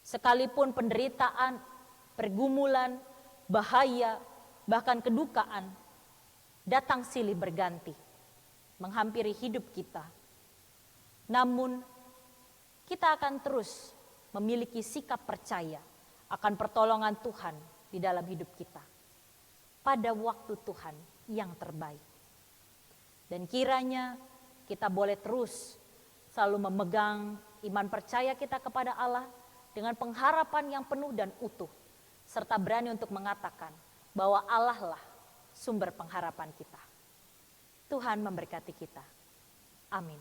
Sekalipun penderitaan, pergumulan, bahaya, bahkan kedukaan datang silih berganti menghampiri hidup kita. Namun kita akan terus memiliki sikap percaya akan pertolongan Tuhan di dalam hidup kita pada waktu Tuhan yang terbaik. Dan kiranya kita boleh terus selalu memegang iman percaya kita kepada Allah dengan pengharapan yang penuh dan utuh, serta berani untuk mengatakan bahwa Allah lah sumber pengharapan kita. Tuhan memberkati kita. Amin.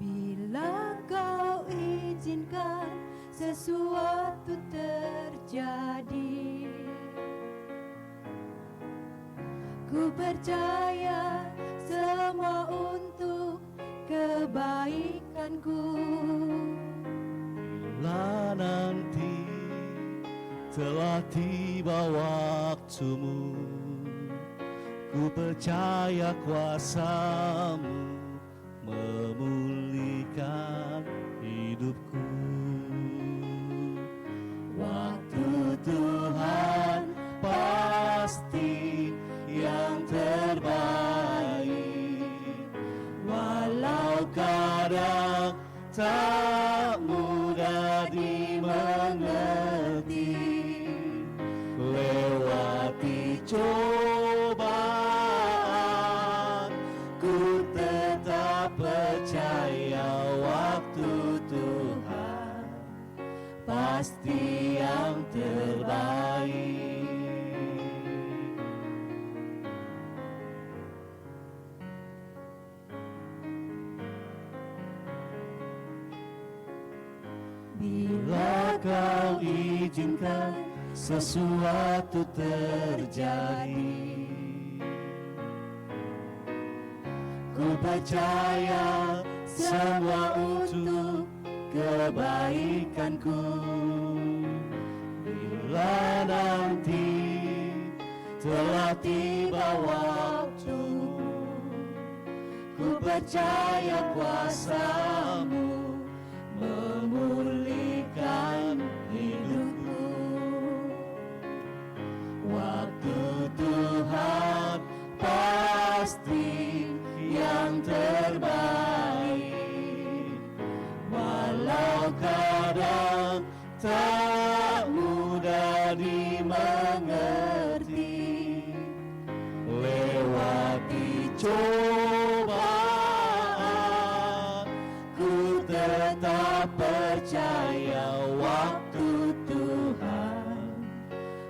Bila Kau izinkan sesuatu terjadi, ku percaya semua untuk kebaikanku. Bila nanti telah tiba waktumu, ku percaya kuasa-Mu memulihkan hidupku. Waktu Tuhan pasti yang terbaik, walau kadang tak mudah dimengerti. Lewati cobaan, ku tetap percaya waktu Tuhan pasti yang terbaik. Bila Kau izinkan sesuatu terjadi, ku percaya semua untuk kebaikanku. Bila nanti telah tiba waktu, ku percaya kuasa-Mu memulihkan hidupku. Waktu Tuhan pasti yang terbaik, walau kadang tak mudah dimengerti. Lewati cobaan, ku tetap percaya waktu Tuhan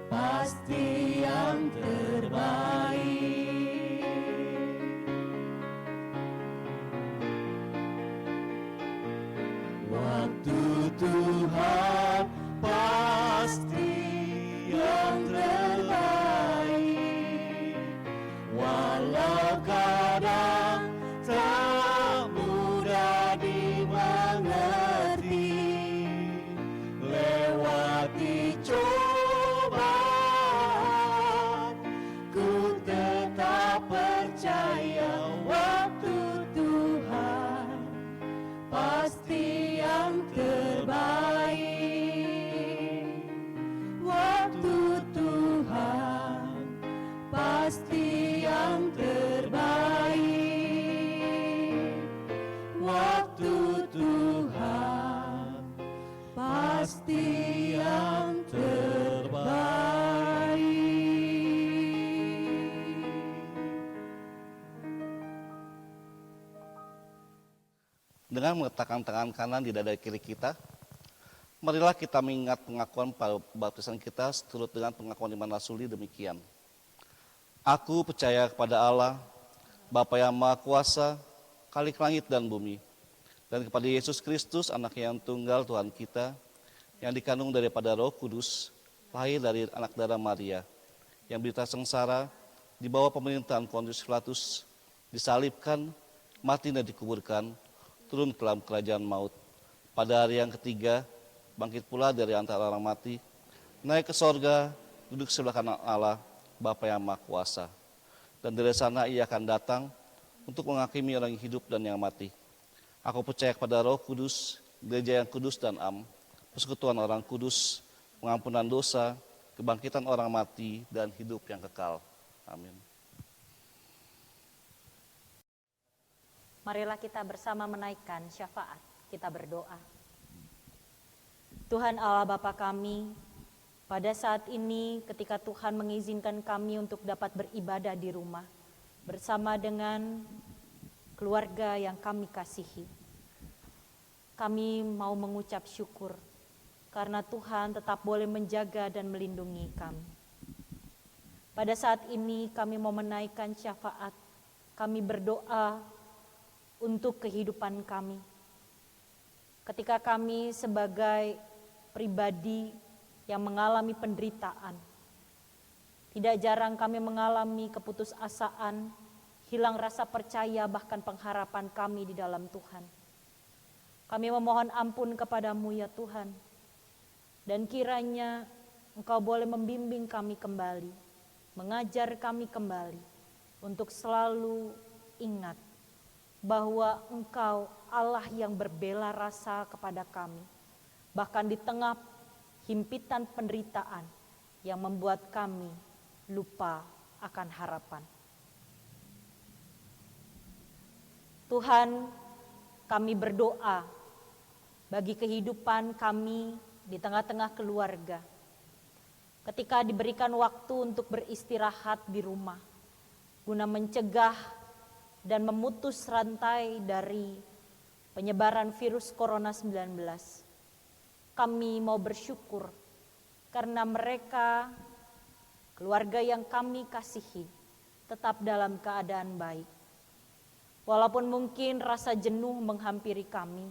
pasti yang terbaik. Waktu Tuhan pasti yang terbaik, walau kadang tak mudah dimengerti. Lewati cobaan, ku tetap percaya waktu Tuhan pasti yang terbaik. Waktu Tuhan pasti yang terbaik. Waktu Tuhan pasti yang terbaik. Dengan meletakkan tangan kanan di dada kiri kita, marilah kita mengingat pengakuan baptisan kita seturut dengan pengakuan iman rasuli demikian. Aku percaya kepada Allah, Bapa yang Maha Kuasa, Khalik langit dan bumi, dan kepada Yesus Kristus, Anak yang tunggal Tuhan kita, yang dikandung daripada Roh Kudus, lahir dari anak darah Maria, yang berita sengsara, di bawah pemerintahan Pontius Pilatus, disalibkan, mati dan dikuburkan, turun ke dalam kerajaan maut. Pada hari yang ketiga, bangkit pula dari antara orang mati, naik ke sorga, duduk sebelah kanan Allah, Bapa yang Maha Kuasa. Dan dari sana ia akan datang untuk menghakimi orang yang hidup dan yang mati. Aku percaya kepada Roh Kudus, gereja yang kudus dan am, persekutuan orang kudus, pengampunan dosa, kebangkitan orang mati, dan hidup yang kekal. Amin. Marilah kita bersama menaikkan syafaat. Kita berdoa. Tuhan Allah Bapa kami, pada saat ini ketika Tuhan mengizinkan kami untuk dapat beribadah di rumah bersama dengan keluarga yang kami kasihi, kami mau mengucap syukur karena Tuhan tetap boleh menjaga dan melindungi kami. Pada saat ini kami mau menaikkan syafaat, kami berdoa untuk kehidupan kami. Ketika kami sebagai pribadi yang mengalami penderitaan, tidak jarang kami mengalami keputusasaan, hilang rasa percaya bahkan pengharapan kami di dalam Tuhan. Kami memohon ampun kepadamu ya Tuhan, dan kiranya Engkau boleh membimbing kami kembali, mengajar kami kembali untuk selalu ingat bahwa Engkau Allah yang berbela rasa kepada kami, bahkan di tengah himpitan penderitaan yang membuat kami lupa akan harapan. Tuhan, kami berdoa bagi kehidupan kami di tengah-tengah keluarga. Ketika diberikan waktu untuk beristirahat di rumah, guna mencegah dan memutus rantai dari penyebaran virus Corona 19. Kami mau bersyukur karena mereka, keluarga yang kami kasihi, tetap dalam keadaan baik. Walaupun mungkin rasa jenuh menghampiri kami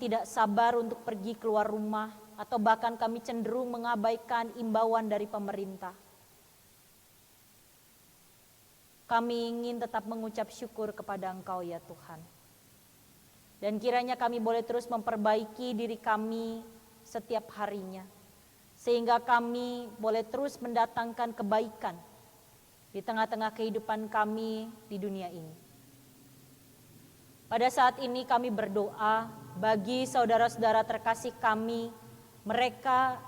tidak sabar untuk pergi keluar rumah atau bahkan kami cenderung mengabaikan imbauan dari pemerintah. Kami ingin tetap mengucap syukur kepada Engkau ya Tuhan. Dan kiranya kami boleh terus memperbaiki diri kami setiap harinya, sehingga kami boleh terus mendatangkan kebaikan di tengah-tengah kehidupan kami di dunia ini. Pada saat ini kami berdoa bagi saudara-saudara terkasih kami, mereka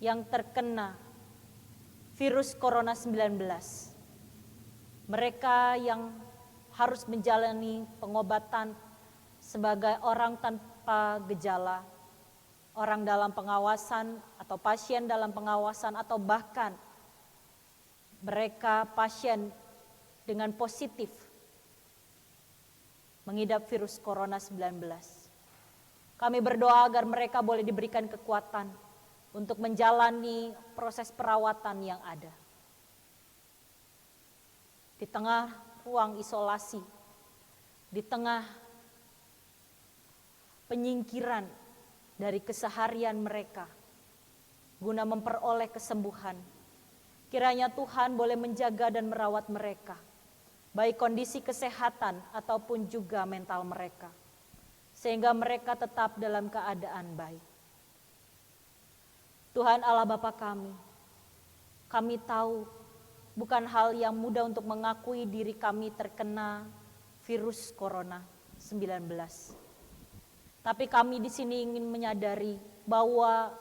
yang terkena virus Corona 19. Mereka yang harus menjalani pengobatan sebagai orang tanpa gejala, orang dalam pengawasan atau pasien dalam pengawasan, atau bahkan mereka pasien dengan positif mengidap virus Corona 19. Kami berdoa agar mereka boleh diberikan kekuatan untuk menjalani proses perawatan yang ada. Di tengah ruang isolasi, di tengah penyingkiran dari keseharian mereka guna memperoleh kesembuhan. Kiranya Tuhan boleh menjaga dan merawat mereka, baik kondisi kesehatan ataupun juga mental mereka, sehingga mereka tetap dalam keadaan baik. Tuhan Allah Bapa kami tahu bukan hal yang mudah untuk mengakui diri kami terkena virus corona 19. Tapi kami di sini ingin menyadari bahwa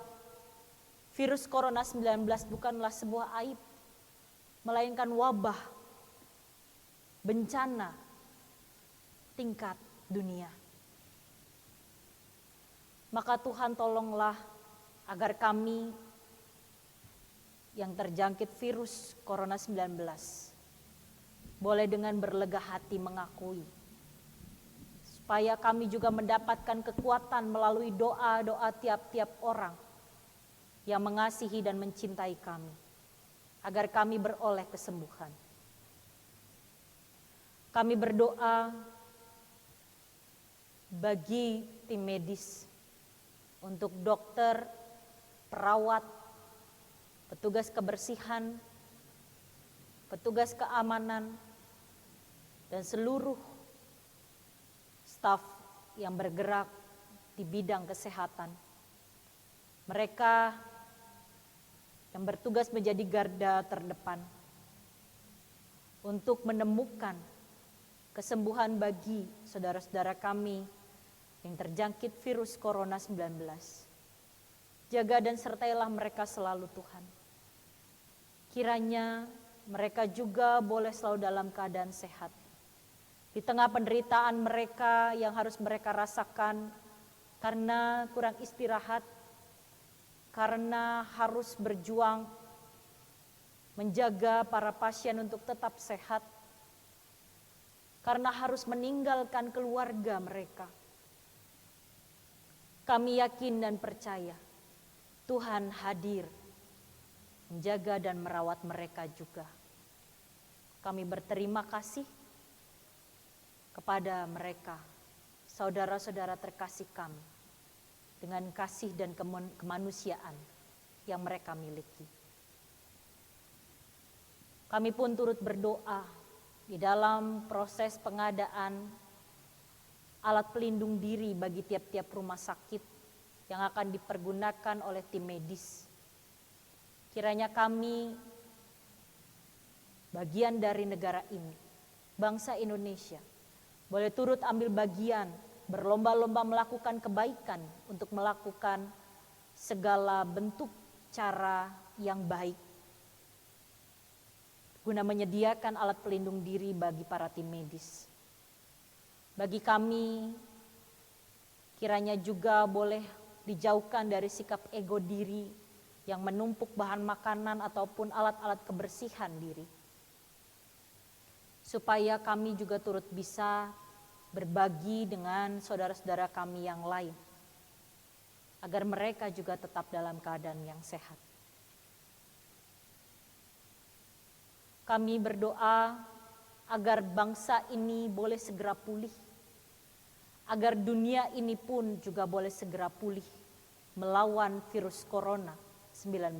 virus corona 19 bukanlah sebuah aib, melainkan wabah, bencana tingkat dunia. Maka Tuhan tolonglah agar kami yang terjangkit virus corona 19 boleh dengan berlega hati mengakui, supaya kami juga mendapatkan kekuatan melalui doa-doa tiap-tiap orang yang mengasihi dan mencintai kami, agar kami beroleh kesembuhan. Kami berdoa bagi tim medis, untuk dokter, perawat, petugas kebersihan, petugas keamanan, dan seluruh staf yang bergerak di bidang kesehatan. Mereka yang bertugas menjadi garda terdepan untuk menemukan kesembuhan bagi saudara-saudara kami yang terjangkit virus corona 19. Jaga dan sertailah mereka selalu Tuhan. Kiranya mereka juga boleh selalu dalam keadaan sehat. Di tengah penderitaan mereka yang harus mereka rasakan karena kurang istirahat, karena harus berjuang menjaga para pasien untuk tetap sehat, karena harus meninggalkan keluarga mereka. Kami yakin dan percaya Tuhan hadir menjaga dan merawat mereka juga. Kami berterima kasih kepada mereka, saudara-saudara terkasih kami, dengan kasih dan kemanusiaan yang mereka miliki. Kami pun turut berdoa di dalam proses pengadaan alat pelindung diri bagi tiap-tiap rumah sakit yang akan dipergunakan oleh tim medis. Kiranya kami, bagian dari negara ini, bangsa Indonesia, boleh turut ambil bagian, berlomba-lomba melakukan kebaikan untuk melakukan segala bentuk cara yang baik, guna menyediakan alat pelindung diri bagi para tim medis. Bagi kami, kiranya juga boleh dijauhkan dari sikap ego diri yang menumpuk bahan makanan ataupun alat-alat kebersihan diri. Supaya kami juga turut bisa berbagi dengan saudara-saudara kami yang lain, agar mereka juga tetap dalam keadaan yang sehat. Kami berdoa agar bangsa ini boleh segera pulih, agar dunia ini pun juga boleh segera pulih melawan virus corona 19.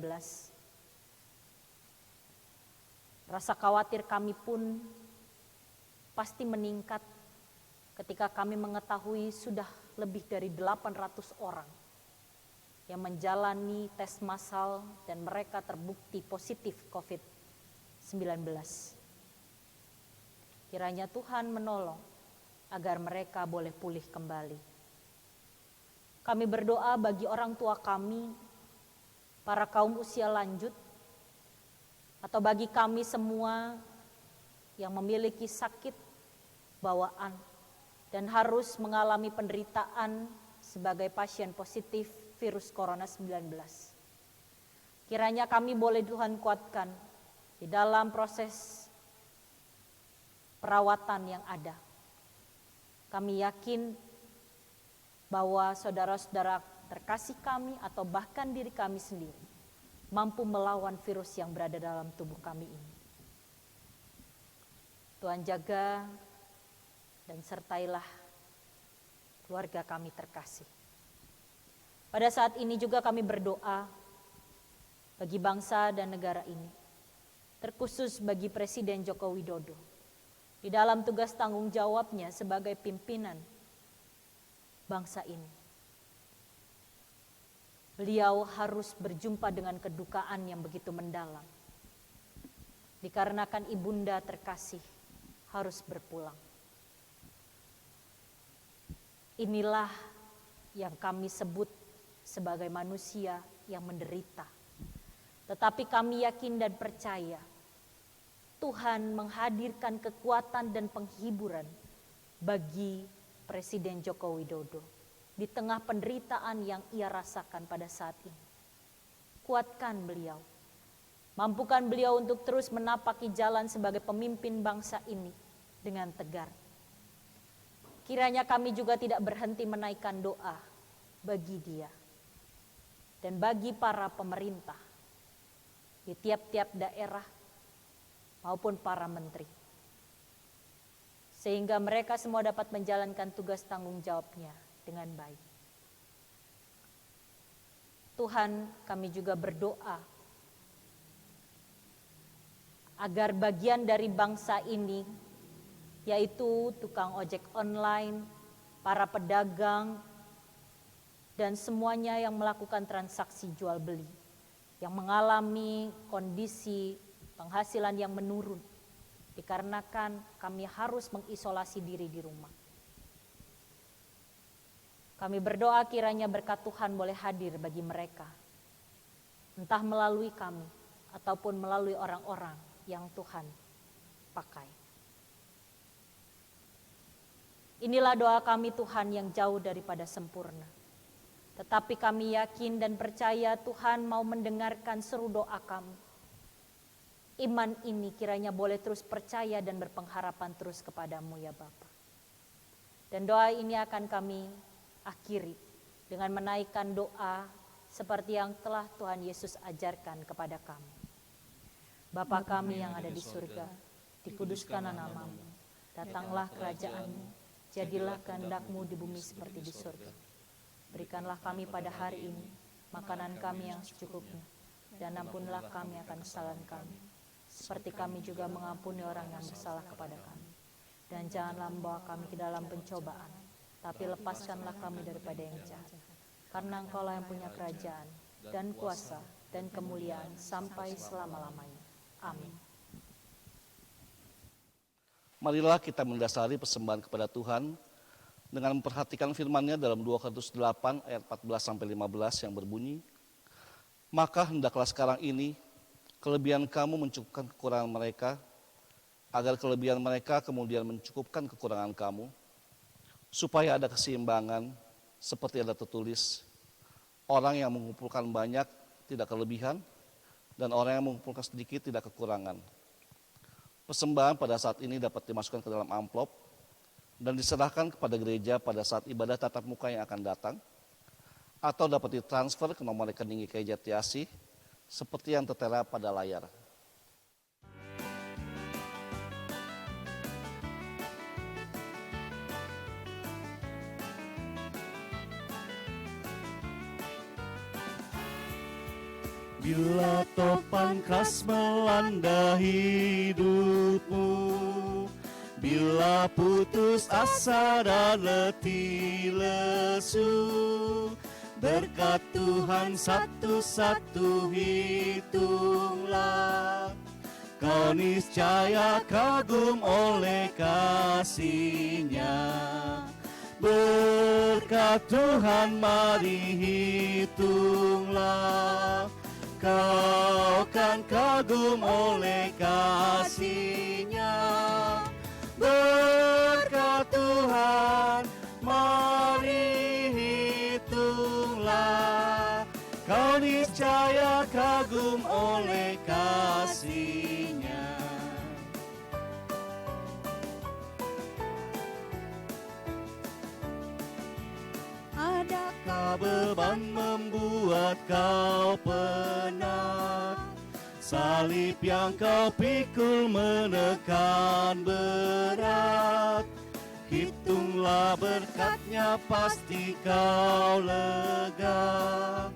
Rasa khawatir kami pun pasti meningkat ketika kami mengetahui sudah lebih dari 800 orang yang menjalani tes massal dan mereka terbukti positif COVID-19. Kiranya Tuhan menolong agar mereka boleh pulih kembali. Kami berdoa bagi orang tua kami, para kaum usia lanjut, atau bagi kami semua yang memiliki sakit bawaan dan harus mengalami penderitaan sebagai pasien positif virus corona 19. Kiranya kami boleh Tuhan kuatkan di dalam proses perawatan yang ada. Kami yakin bahwa saudara-saudara terkasih kami atau bahkan diri kami sendiri mampu melawan virus yang berada dalam tubuh kami ini. Tuhan jaga dan sertailah keluarga kami terkasih. Pada saat ini juga kami berdoa bagi bangsa dan negara ini, terkhusus bagi Presiden Joko Widodo, di dalam tugas tanggung jawabnya sebagai pimpinan bangsa ini. Beliau harus berjumpa dengan kedukaan yang begitu mendalam, dikarenakan ibunda terkasih harus berpulang. Inilah yang kami sebut sebagai manusia yang menderita. Tetapi kami yakin dan percaya Tuhan menghadirkan kekuatan dan penghiburan bagi Presiden Joko Widodo di tengah penderitaan yang ia rasakan pada saat ini. Kuatkan beliau, mampukan beliau untuk terus menapaki jalan sebagai pemimpin bangsa ini dengan tegar. Kiranya kami juga tidak berhenti menaikkan doa bagi dia dan bagi para pemerintah di tiap-tiap daerah maupun para menteri, sehingga mereka semua dapat menjalankan tugas tanggung jawabnya dengan baik. Tuhan, kami juga berdoa agar bagian dari bangsa ini, yaitu tukang ojek online, para pedagang, dan semuanya yang melakukan transaksi jual beli, yang mengalami kondisi penghasilan yang menurun, dikarenakan kami harus mengisolasi diri di rumah. Kami berdoa kiranya berkat Tuhan boleh hadir bagi mereka, entah melalui kami ataupun melalui orang-orang yang Tuhan pakai. Inilah doa kami Tuhan yang jauh daripada sempurna. Tetapi kami yakin dan percaya Tuhan mau mendengarkan seru doa kami. Iman ini kiranya boleh terus percaya dan berpengharapan terus kepadamu ya Bapa. Dan doa ini akan kami akhiri dengan menaikkan doa seperti yang telah Tuhan Yesus ajarkan kepada kami. Bapa kami yang ada di surga, dikuduskanlah namamu, datanglah kerajaan-Mu, jadilah kehendak-Mu di bumi seperti di surga. Berikanlah kami pada hari ini makanan kami yang secukupnya, dan ampunilah kami akan kesalahan kami, seperti kami juga mengampuni orang yang bersalah kepada kami. Dan janganlah membawa kami ke dalam pencobaan, tapi lepaskanlah kami daripada yang jahat. Karena Engkaulah yang punya kerajaan, dan kuasa, dan kemuliaan sampai selama-lamanya. Amin. Marilah kita mendasari persembahan kepada Tuhan dengan memperhatikan firman-Nya dalam 2 Korintus 8 ayat 14-15 yang berbunyi, maka hendaklah sekarang ini kelebihan kamu mencukupkan kekurangan mereka, agar kelebihan mereka kemudian mencukupkan kekurangan kamu, supaya ada keseimbangan seperti ada tertulis, orang yang mengumpulkan banyak tidak kelebihan, dan orang yang mengumpulkan sedikit tidak kekurangan. Persembahan pada saat ini dapat dimasukkan ke dalam amplop dan diserahkan kepada gereja pada saat ibadah tatap muka yang akan datang, atau dapat ditransfer ke nomor rekening GKI Jatiasih seperti yang tertera pada layar. Bila topan keras melanda hidupmu, bila putus asa dan letih lesu, berkat Tuhan satu-satu hitunglah, kau niscaya kagum oleh kasih-Nya. Berkat Tuhan mari hitunglah, kau kan kagum oleh kasih-Nya. Berkat Tuhan mari hitunglah, kau niscaya kagum oleh kasih-Nya. Adakah beban membuat kau penat? Salib yang kau pikul menekan berat. hitunglah berkatnya, pasti kau lega,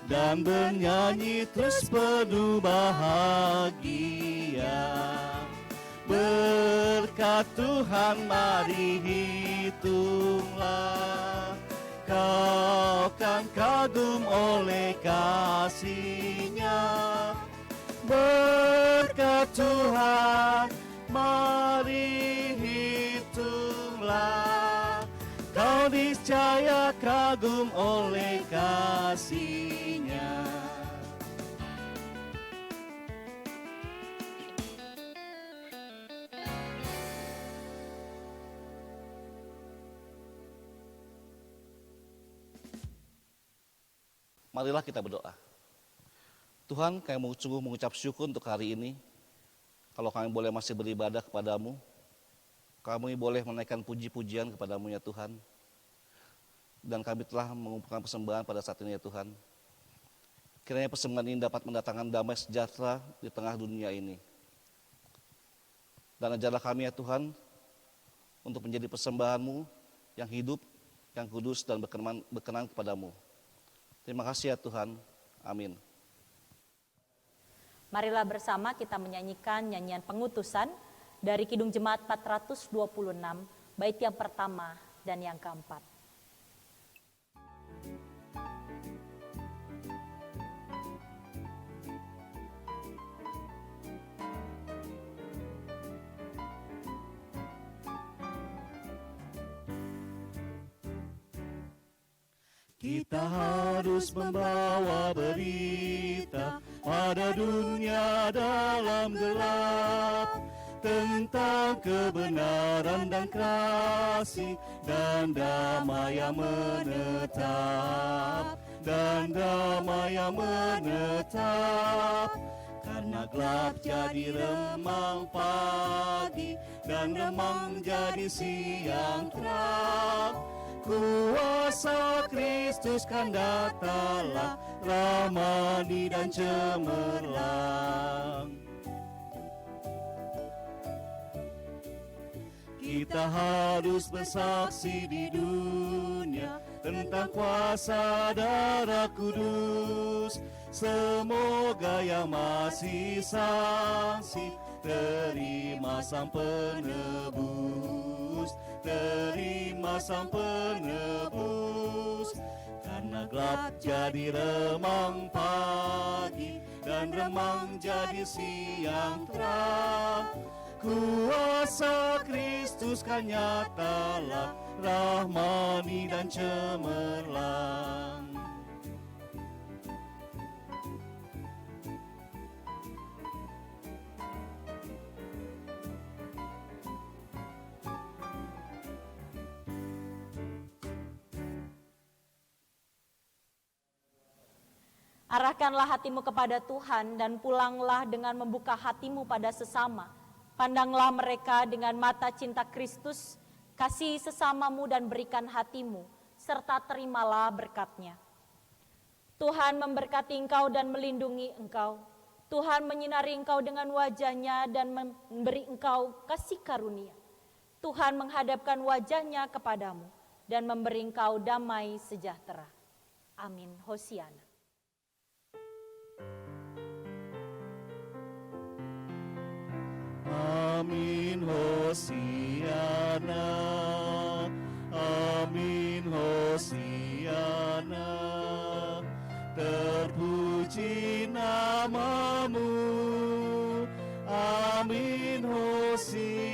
dan bernyanyi terus penuh bahagia. Berkat Tuhan mari hitunglah, kau kan kagum oleh kasih-Nya. Berkat Tuhan mari hitunglah, kau niscaya kagum oleh kasih-Nya. Marilah kita berdoa. Tuhan, kami sungguh mengucap syukur untuk hari ini. Kalau kami boleh masih beribadah kepadamu, kami boleh menaikkan puji-pujian kepadamu ya Tuhan. Dan kami telah mengumpulkan persembahan pada saat ini ya Tuhan. Kiranya persembahan ini dapat mendatangkan damai sejahtera di tengah dunia ini. Dan ajarlah kami ya Tuhan, untuk menjadi persembahan-Mu yang hidup, yang kudus dan berkenan kepadamu. Terima kasih ya Tuhan. Amin. Marilah bersama kita menyanyikan nyanyian pengutusan dari Kidung Jemaat 426, bait yang pertama dan yang keempat. Kita harus membawa berita pada dunia dalam gelap, tentang kebenaran dan kasih dan damai yang menetap, dan damai yang menetap. Karena gelap jadi remang pagi, dan remang jadi siang terang. Kuasa Kristus kan datanglah, ramani dan cemerlang. Kita harus bersaksi di dunia tentang kuasa darah kudus. Semoga yang masih saksi terima sang penebus, terima sang penebus. Karena gelap jadi remang pagi, dan remang jadi siang terang. Kuasa Kristus kan nyatalah, rahmani dan cemerlang. Arahkanlah hatimu kepada Tuhan dan pulanglah dengan membuka hatimu pada sesama. Pandanglah mereka dengan mata cinta Kristus, kasih sesamamu dan berikan hatimu, serta terimalah berkat-Nya. Tuhan memberkati engkau dan melindungi engkau. Tuhan menyinari engkau dengan wajah-Nya dan memberi engkau kasih karunia. Tuhan menghadapkan wajah-Nya kepadamu dan memberi engkau damai sejahtera. Amin. Hosiana. Amin Hosiana, Amin Hosiana. Terpuji nama-Mu, Amin Hosiana.